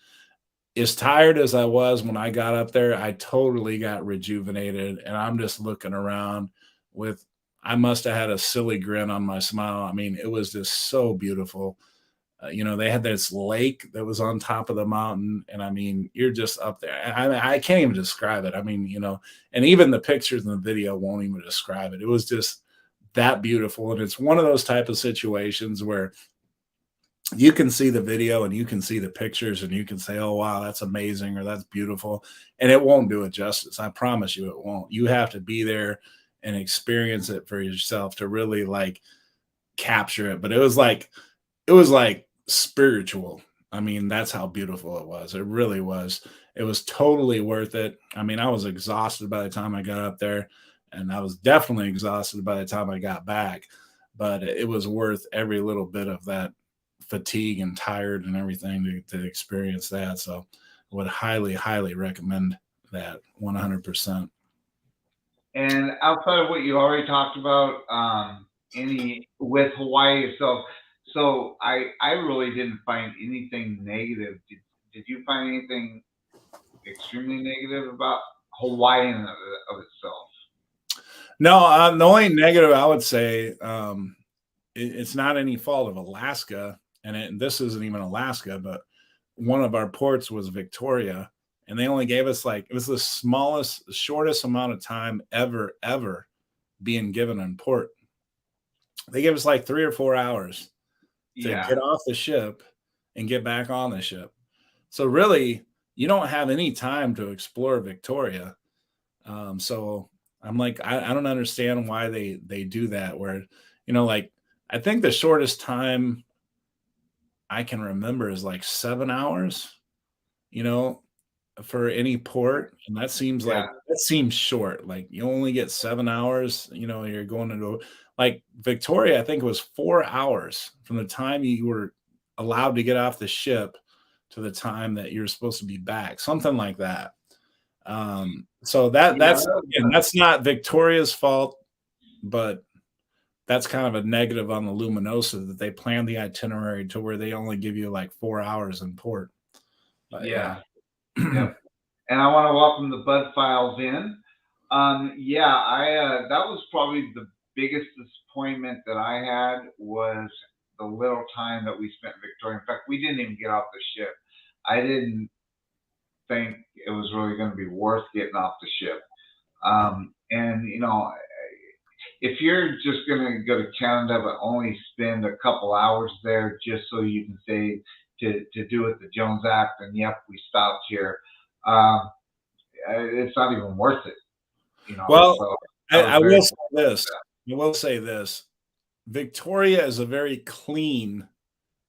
as tired as I was when I got up there, I totally got rejuvenated. And I'm just looking around with, I must have had a silly grin on my smile. I mean, it was just so beautiful. They had this lake that was on top of the mountain. And I mean, you're just up there. I can't even describe it. I mean, and even the pictures in the video won't even describe it. It was just that beautiful. And it's one of those type of situations where you can see the video and you can see the pictures and you can say, oh, wow, that's amazing or that's beautiful. And it won't do it justice. I promise you it won't. You have to be there and experience it for yourself to really like capture it. But it was like spiritual. I mean, that's how beautiful it was. It really was. It was totally worth it. I mean, I was exhausted by the time I got up there, and I was definitely exhausted by the time I got back. But it was worth every little bit of that fatigue and tired and everything to experience that. So I would highly, highly recommend that 100%. And outside of what you already talked about, any with Hawaii itself, so I really didn't find anything negative. Did you find anything extremely negative about Hawaii in and of itself? No, the only negative I would say, it's not any fault of Alaska, and this isn't even Alaska, but one of our ports was Victoria, and they only gave us like it was the smallest, shortest amount of time ever being given in port. They gave us like 3 or 4 hours to Yeah, get off the ship and get back on the ship. So really, you don't have any time to explore Victoria. So I'm like, I don't understand why they do that. Where like I think the shortest time I can remember is like 7 hours. You know, for any port, and yeah, that seems short. Like you only get 7 hours. You're going into like Victoria. I think it was 4 hours from the time you were allowed to get off the ship to the time that you're supposed to be back, something like that. So yeah. that's not Victoria's fault, but that's kind of a negative on the Luminosa that they plan the itinerary to where they only give you like 4 hours in port. But yeah. Yeah, yep. And I want to welcome the Bud Files in. Yeah, I that was probably the biggest disappointment that I had was the little time that we spent in Victoria. In fact, we didn't even get off the ship. I didn't think it was really going to be worth getting off the ship. And if you're just going to go to Canada but only spend a couple hours there just so you can say to do it the Jones Act, and yep, we stopped here. Um, it's not even worth it, Well, So I I, was I very will say disappointed with this. I will say this. Victoria is a very clean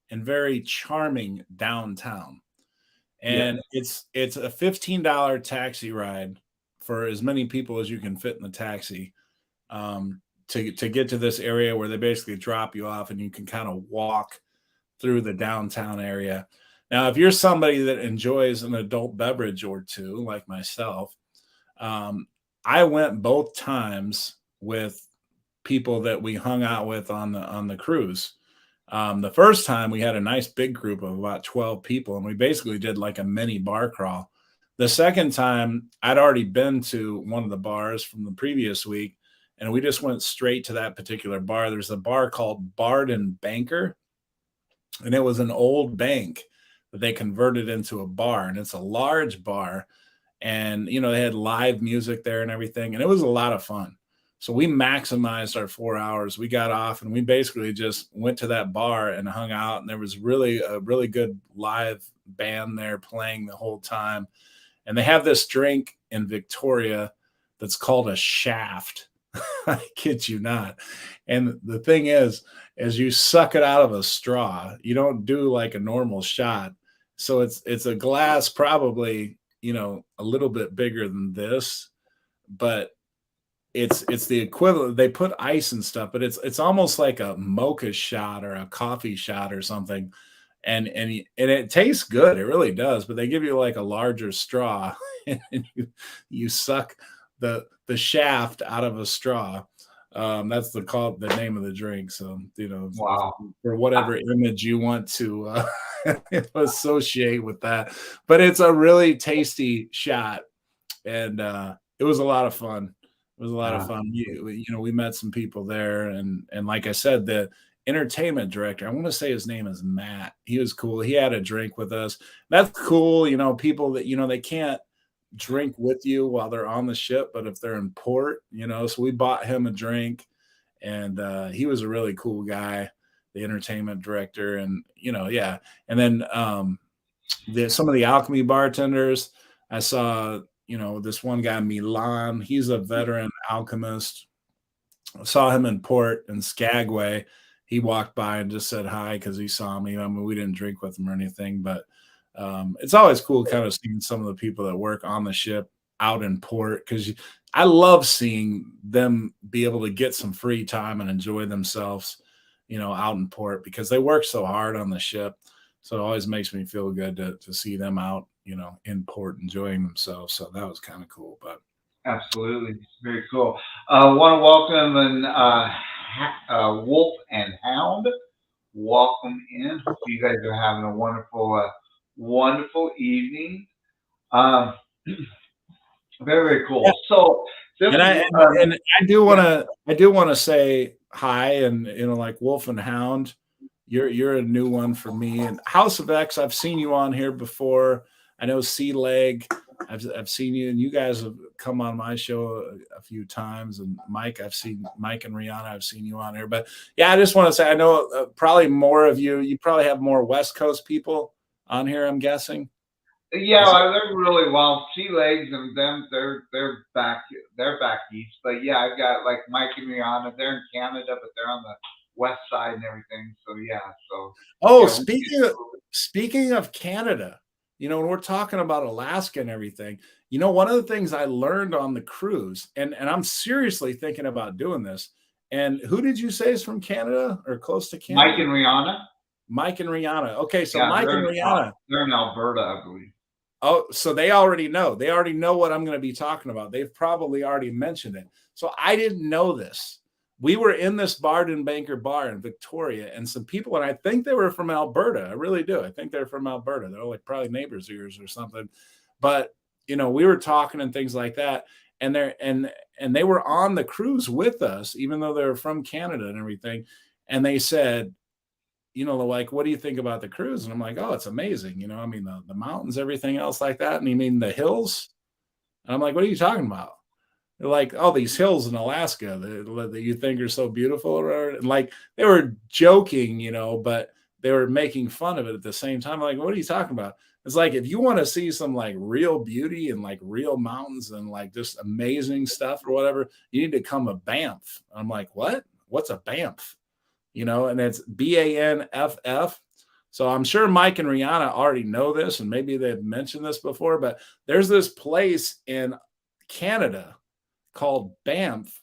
and very charming downtown. that. Yes, And it's a $15 taxi ride for as many people as you can fit in the taxi, to get to this area where they basically drop you off and you can kind of walk through the downtown area. Now, if you're somebody that enjoys an adult beverage or two, like myself, um, I went both times with people that we hung out with on the cruise. The first time we had a nice big group of about 12 people, and we basically did like a mini bar crawl. The second time, I'd already been to one of the bars from the previous week, and we just went straight to that particular bar. There's a bar called Bard and Banker, and it was an old bank that they converted into a bar, and it's a large bar. And they had live music there and everything, and it was a lot of fun. So we maximized our 4 hours. We got off and we basically just went to that bar and hung out, and there was really a really good live band there playing the whole time. And they have this drink in Victoria that's called a shaft. I kid you not. And the thing is, as you suck it out of a straw, you don't do like a normal shot. So it's a glass, probably, a little bit bigger than this, but it's the equivalent. They put ice and stuff, but it's almost like a mocha shot or a coffee shot or something. And it tastes good. It really does. But they give you like a larger straw, and you suck the shaft out of a straw. That's the name of the drink. So Wow. for whatever image you want to associate with that, but it's a really tasty shot, and it was a lot of fun. It was a lot of fun. We met some people there, and like I said, the entertainment director, I want to say his name is Matt. He was cool. He had a drink with us. That's cool. People that they can't drink with you while they're on the ship, but if they're in port, so we bought him a drink, and he was a really cool guy, the entertainment director. And yeah. And then some of the Alchemy bartenders, I saw this one guy, Milan. He's a veteran alchemist. I saw him in port in Skagway. He walked by and just said hi because he saw me. I mean, we didn't drink with him or anything, but it's always cool kind of seeing some of the people that work on the ship out in port, because I love seeing them be able to get some free time and enjoy themselves, out in port, because they work so hard on the ship. So it always makes me feel good to see them out, in port enjoying themselves. So that was kind of cool. But Absolutely. Very cool. Want to welcome Wolf and Hound. Welcome in. Hope you guys are having a wonderful evening. Um, very, very cool. Yeah. So, and I do want to say hi, and like Wolf and Hound, you're a new one for me. And House of X, I've seen you on here before. I know Sea Leg, I've seen you, and you guys have come on my show a few times. And Mike, I've seen Mike and Rihanna, I've seen you on here. But yeah, I just want to say, I know probably more of you probably have more West Coast people on here, I'm guessing. yeah, they're really well. Sea Legs and them, they're back east. But yeah, I've got like Mike and Rihanna. They're in Canada, but they're on the west side and everything. So yeah, so Oh, yeah, speaking of Canada, when we're talking about Alaska and everything, one of the things I learned on the cruise, and I'm seriously thinking about doing this. And who did you say is from Canada or close to Canada? Mike and Rihanna. Mike and Rihanna. Okay, so Yeah, Mike and Rihanna. they're in Alberta, I believe. Oh, so they already know. They already know what I'm going to be talking about. They've probably already mentioned it. So I didn't know this. We were in this Bard and Banker bar in Victoria, and some people, and I think they were from Alberta. I really do. I think they're from Alberta. They're like probably neighbors of yours or something. But we were talking and things like that, and they were on the cruise with us, even though they were from Canada and everything. And they said, like, what do you think about the cruise? And I'm like, oh, it's amazing. I mean, the mountains, everything else like that. And you mean the hills? And I'm like, what are you talking about? They're like, oh, these hills in Alaska that you think are so beautiful. And like, they were joking, but they were making fun of it at the same time. I'm like, what are you talking about? It's like, if you want to see some like real beauty and like real mountains and like just amazing stuff or whatever, you need to come to Banff. I'm like, what? What's a Banff? And it's BANFF. So I'm sure Mike and Rihanna already know this, and maybe they've mentioned this before, but there's this place in Canada called Banff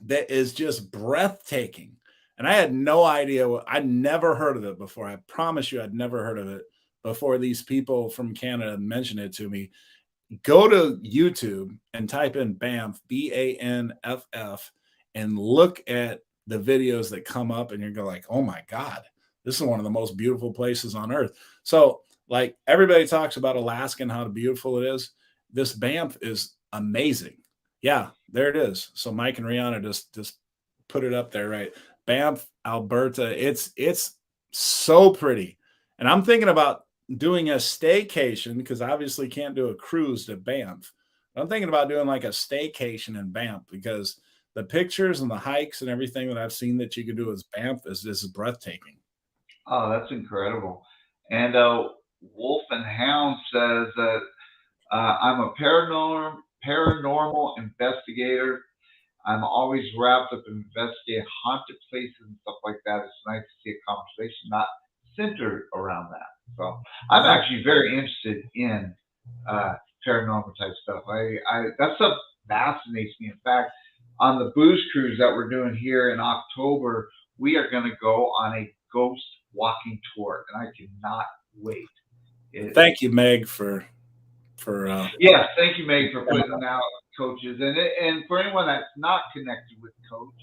that is just breathtaking. And I had no idea. I'd never heard of it before. I promise you, I'd never heard of it before these people from Canada mentioned it to me. Go to YouTube and type in Banff, BANFF, and look at the videos that come up, and you're going like, oh my God, this is one of the most beautiful places on earth. So Like everybody talks about Alaska and how beautiful it is. This Banff is amazing. Yeah, there it is. So Mike and Rihanna just put it up there, right? Banff, Alberta. It's so pretty. And I'm thinking about doing a staycation because obviously can't do a cruise to Banff. I'm thinking about doing like a staycation in Banff because the pictures and the hikes and everything that I've seen that you can do as Banff is breathtaking. Oh, that's incredible. And Wolf and Hound says that I'm a paranormal investigator. I'm always wrapped up in investigating haunted places and stuff like that. It's nice to see a conversation not centered around that. So I'm Yeah. actually very interested in uh, paranormal type stuff. That stuff fascinates me. In fact, on the booze cruise that we're doing here in October, we are going to go on a ghost walking tour, and I cannot wait. Thank you, Meg, for Yes, thank you, Meg, for putting out coaches. And for anyone that's not connected with Coach,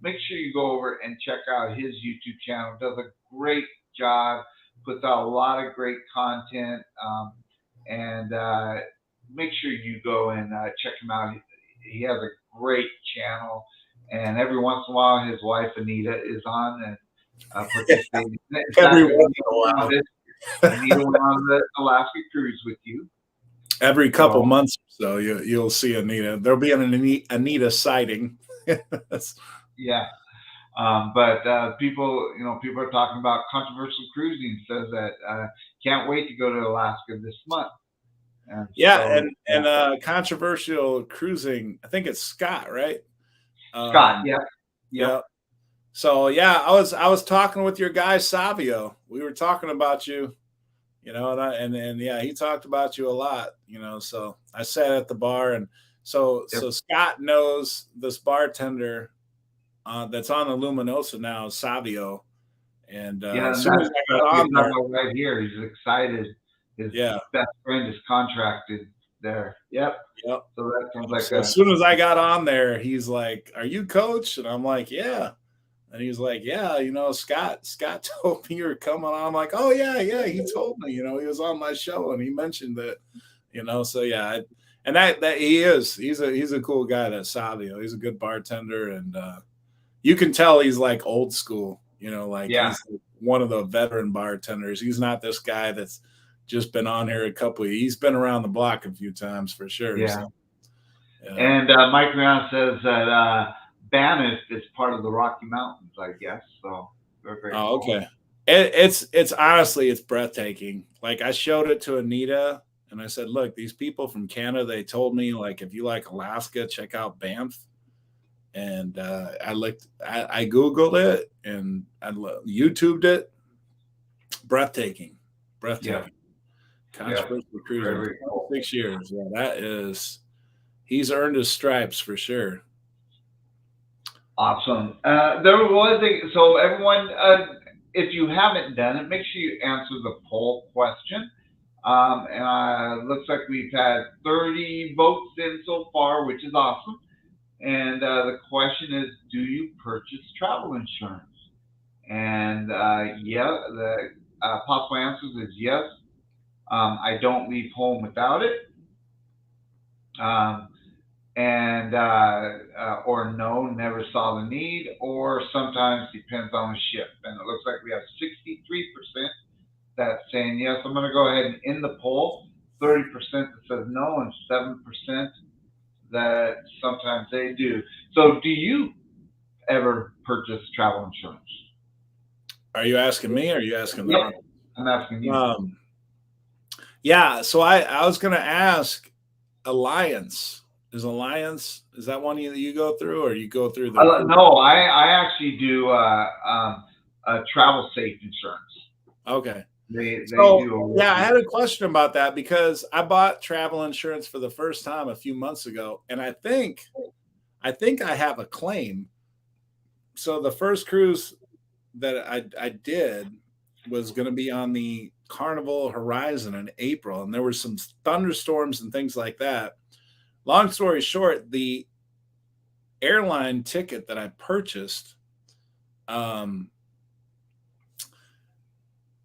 make sure you go over and check out his YouTube channel. Does a great job, puts out a lot of great content, and make sure you go and check him out. He has a great channel, and every once in a while, his wife Anita is on and participating. In fact, every once in a while. Anita went on the Alaska cruise with you. Every couple So months or so, you'll see Anita. There'll be an Anita sighting. yeah, but people are talking about controversial cruising. Says that can't wait to go to Alaska this month. And Yeah, so and controversial cruising. I think it's Scott, right? Scott, yeah, yep, Yeah. So yeah, I was talking with your guy Savio. We were talking about you, and yeah, he talked about you a lot, So I sat at the bar, and yep, so Scott knows this bartender that's on the Luminosa now, Savio, and yeah. as And soon as I that's got what on he's talking there, about right here. He's excited. His yeah, best friend is contracted there. Yep. yep. So that sounds like So as soon as I got on there, he's like, "Are you coach?" And I'm like, "Yeah." And he's like, "Yeah, Scott told me you were coming on." I'm like, "Oh yeah, yeah." He told me, he was on my show and he mentioned it, So yeah, and that he's a cool guy. That Savio, he's a good bartender, and you can tell he's like old school. Like yeah. he's one of the veteran bartenders. He's not this guy that's just been on here a couple. He's been around the block a few times for sure. Yeah. So yeah. And Mike Brown says that Banff is part of the Rocky Mountains, I guess. So very, very Oh, cool. okay. It's honestly it's breathtaking. Like I showed it to Anita and I said, "Look, these people from Canada, they told me like if you like Alaska, check out Banff." And I googled it and YouTubed it. Breathtaking, Yeah, breathtaking. yeah, Controversial very, cruising, very cool. 6 years. Yeah, that is. He's earned his stripes for sure. Awesome. There was so everyone, if you haven't done it, make sure you answer the poll question. And looks like we've had 30 votes in so far, which is awesome. And the question is, do you purchase travel insurance? And yeah, the possible answers is yes. I don't leave home without it. Um, and or no, never saw the need, or sometimes depends on the ship. And it looks like we have 63% that's saying yes. I'm going to go ahead and end the poll. 30% that says no, and 7% that sometimes they do. So, do you ever purchase travel insurance? Are you asking me or are you asking the Yep, audience? I'm asking you. Um, yeah, so I was gonna ask Alliance. Is that one you go through or you go through the cruise? No, I actually do travel safe insurance. Okay. They So do. yeah, I had a question about that because I bought travel insurance for the first time a few months ago, and I think I have a claim. So the first cruise that I did was going to be on the Carnival Horizon in April, and there were some thunderstorms and things like that. Long story short, the airline ticket that I purchased, um,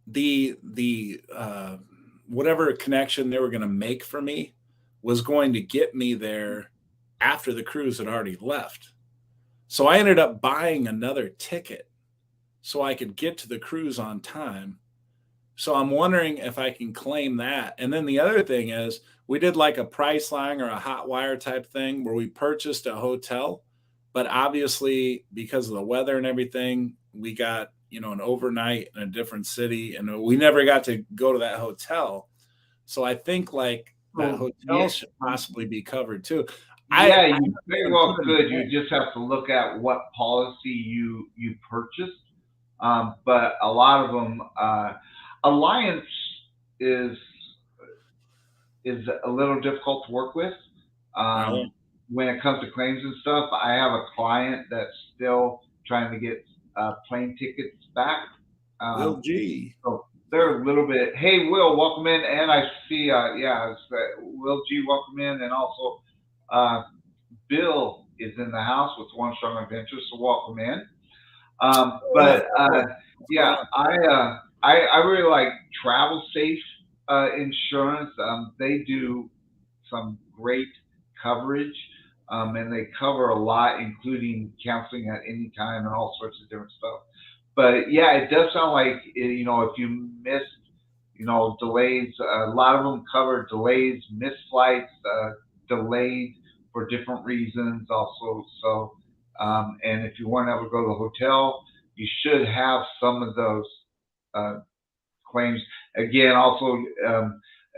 the whatever connection they were going to make for me was going to get me there after the cruise had already left. So I ended up buying another ticket so I could get to the cruise on time. So I'm wondering if I can claim that. And then the other thing is, we did like a Priceline or a Hotwire type thing where we purchased a hotel, but obviously because of the weather and everything, we got, an overnight in a different city and we never got to go to that hotel. So I think like that So, hotel yeah, should possibly be covered too. I yeah, you very haven't well put in could. the You just have to look at what policy you purchased. But a lot of them, Alliance is is a little difficult to work with. Really? When it comes to claims and stuff, I have a client that's still trying to get plane tickets back. Will Um, G. so they're a little bit. Hey, Will, welcome in, and I see. Yeah, it's, Will G, welcome in, and also uh, Bill is in the house with One Strong Adventure, so welcome in. Oh, yeah. But What's going yeah, on? I really like Travel Safe Insurance. They do some great coverage, and they cover a lot, including counseling at any time and all sorts of different stuff. But yeah, it does sound like if you missed, delays. A lot of them cover delays, missed flights, delayed for different reasons, also. So, and if you weren't able to go to the hotel, you should have some of those uh, claims. Again, also,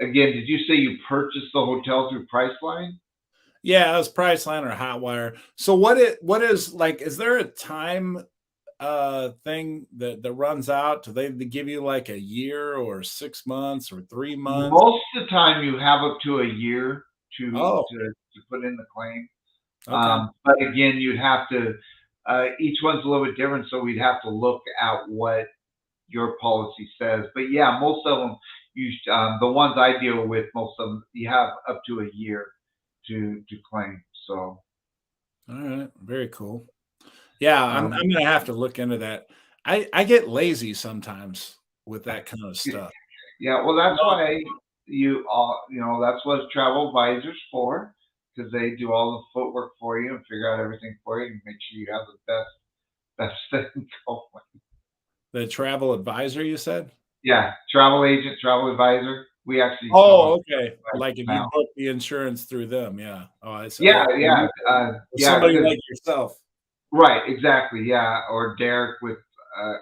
again, did you say you purchased the hotel through Priceline? Yeah, it was Priceline or Hotwire. So what is like, is there a time thing that runs out? Do they give you like a year or 6 months or 3 months? Most of the time, you have up to a year Oh, to put in the claim. okay. But again, you'd have to. Each one's a little bit different, so we'd have to look at what your policy says. But yeah, most of them, the ones I deal with, most of them, you have up to a year to claim. So All right. Very cool. Yeah, um, I'm gonna have to look into that. I get lazy sometimes with that kind of stuff. yeah, well, that's No. why that's what travel advisors for, because they do all the footwork for you and figure out everything for you and make sure you have the best thing going. The travel advisor, you said? Yeah, travel agent, travel advisor. We actually call Oh, them okay. Like if you now. book the insurance through them, yeah. Oh, I see. Yeah, You yeah, or yeah. somebody Because like yourself. right, exactly. Yeah, or Derek with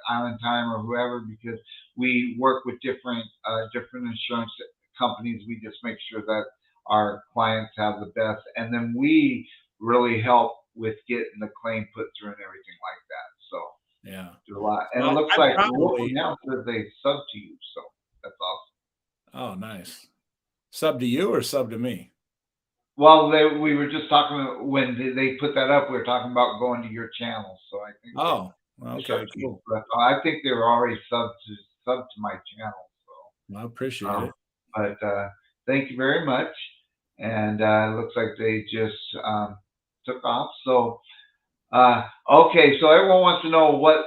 Island Time or whoever, because we work with different insurance companies. We just make sure that our clients have the best, and then we really help with getting the claim put through and everything like that. So Yeah. do a lot, and it Well, looks I like Local probably now says they sub to you, so that's awesome. oh, nice. Sub to you or sub to me? Well, we were just talking when they put that up. We were talking about going to your channel, so I think Oh, they okay, sub to you. cool. But I think they were already sub to my channel. So, Well, I appreciate it. but thank you very much. And it looks like they just took off. So okay, so everyone wants to know what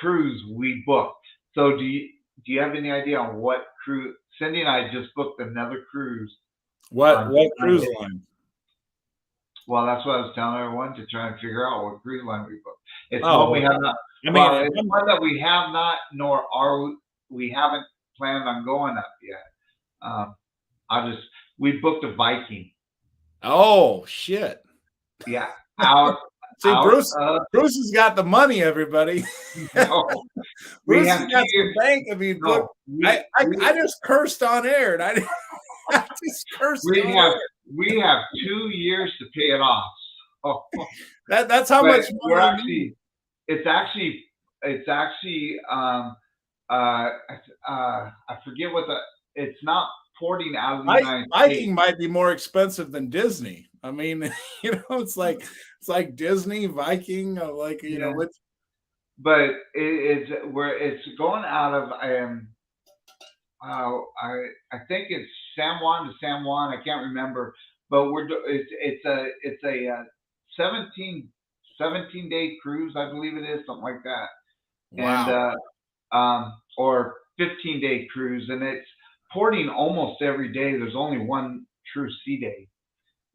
cruise we booked. So do you have any idea on what cruise? Cindy and I just booked another cruise What on cruise Sunday. line? Well, that's what I was telling everyone to try and figure out what cruise line we booked. It's one Oh, we have not. I mean, Well, it's one that we have not, nor we haven't planned on going up yet. Um, I just we booked a Viking. oh, shit. Yeah, out See, out Bruce of Bruce has got the money, everybody. no. We Bruce has have two got some years. bank. I mean, look, No, I just cursed on air, and I I just cursed we on have air. we have 2 years to pay it off. Oh, That's how but much we're money you need. it's actually uh, I forget what it's not porting out of the United States, Viking might be more expensive than Disney. I mean, it's like Disney, Viking, like yeah, which but it's going out of I think it's San Juan to San Juan. I can't remember, but it's a 17 17-day cruise, I believe it is something like that, and wow. or 15-day cruise, and it's porting almost every day. There's only one true sea day.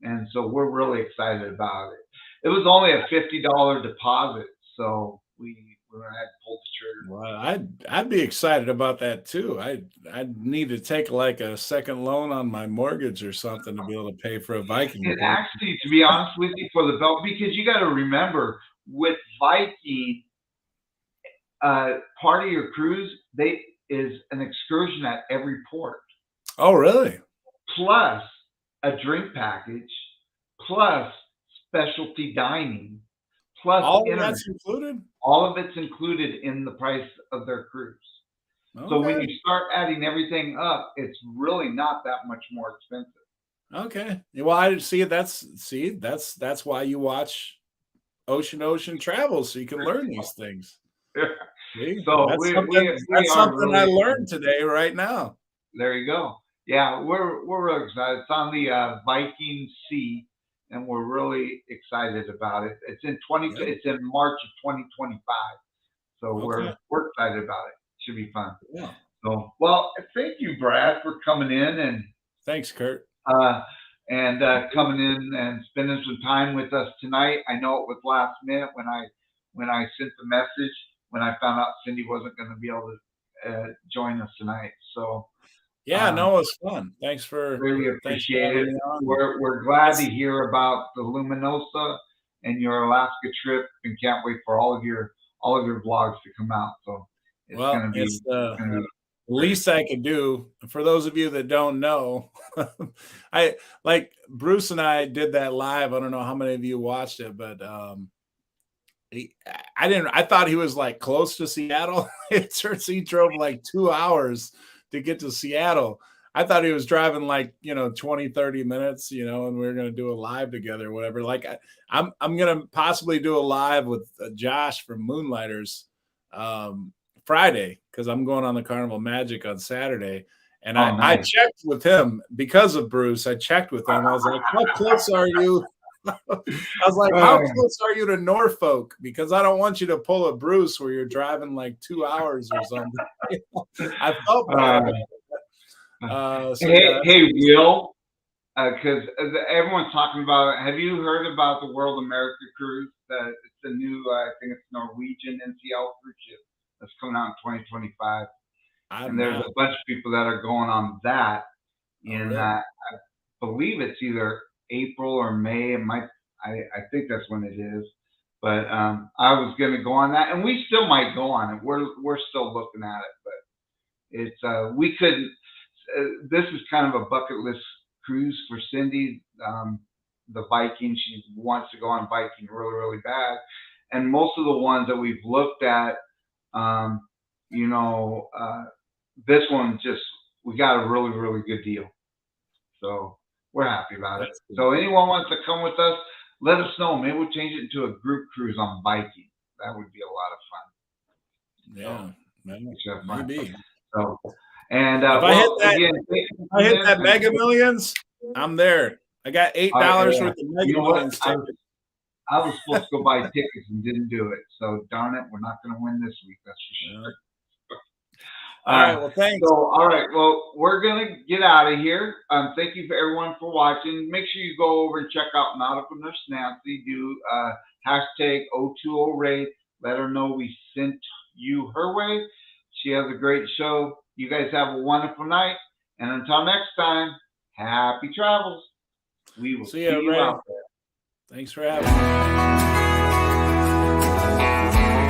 And so we're really excited about it. It was only a $50 deposit, so we had to pull the trigger. Well, I'd be excited about that too. I'd need to take like a second loan on my mortgage or something to be able to pay for a Viking And cruise. actually, to be honest with you, for the belt, because you got to remember with Viking, part of your cruise is an excursion at every port, Oh, really? plus a drink package, plus specialty dining, plus All of internet. that's included? All of it's included in the price of their cruise. So when Okay. you start adding everything up, it's really not that much more expensive. Okay. Well, I see that's why you watch Ocean Travel, so you can learn these things. See? So That's we that's are something I really learned today right now. there. You go. Yeah, we're really excited. It's on the Viking Sea, and we're really excited about it. It's in Yeah. It's in March of 2025. So Okay. we're excited about it. Should be fun. Yeah. So well, thank you, Brad, for coming in Thanks, Kurt. uh, coming in and spending some time with us tonight. I know it was last minute when I sent the message when I found out Cindy wasn't going to be able to join us tonight. So Yeah, no, it was fun. Thanks for really thanks for appreciate having it. me on. We're glad to hear about the Luminosa and your Alaska trip, and can't wait for all of your vlogs to come out. So it's Well, going to be it's the gonna be least I could do. For those of you that don't know, I like Bruce and I did that live. I don't know how many of you watched it, but I thought he was like close to Seattle. It turns he drove like 2 hours to get to Seattle. I thought he was driving like, 20, 30 minutes, and we were going to do a live together or whatever. Like I'm going to possibly do a live with Josh from Moonlighters Friday, because I'm going on the Carnival Magic on Saturday. And oh, I nice. checked with him because of Bruce. I checked with him. I was like, how close are you? I was like, how close are you to Norfolk? Because I don't want you to pull a Bruce where you're driving like 2 hours or something. I felt bad. Hey, Will, because everyone's talking about it. Have you heard about the World America cruise? It's the new, I think it's Norwegian NCL cruise ship that's coming out in 2025. And there's a bunch of people that are going on that in, I believe it's either April or May. I think that's when it is. But I was going to go on that, and we still might go on it. We're still looking at it, but it's we couldn't. This is kind of a bucket list cruise for Cindy. The Viking, she wants to go on Viking really, really bad, and most of the ones that we've looked at, this one we got a really, really good deal. So we're happy about it. So anyone wants to come with us, let us know. Maybe we'll change it into a group cruise on Viking. That would be a lot of fun. Yeah, maybe. So, and if I hit that Mega Millions, I'm there. I got $8 worth of Mega Millions. I was supposed to go buy tickets and didn't do it. So darn it, we're not going to win this week. That's for sure. All right. Well, thanks. So, all right. Well, we're going to get out of here. Thank you for everyone for watching. Make sure you go over and check out Nautical Nurse Nancy. Do hashtag #020Ray. Let her know we sent you her way. She has a great show. You guys have a wonderful night. And until next time, happy travels. We will see you out there. Thanks for having me.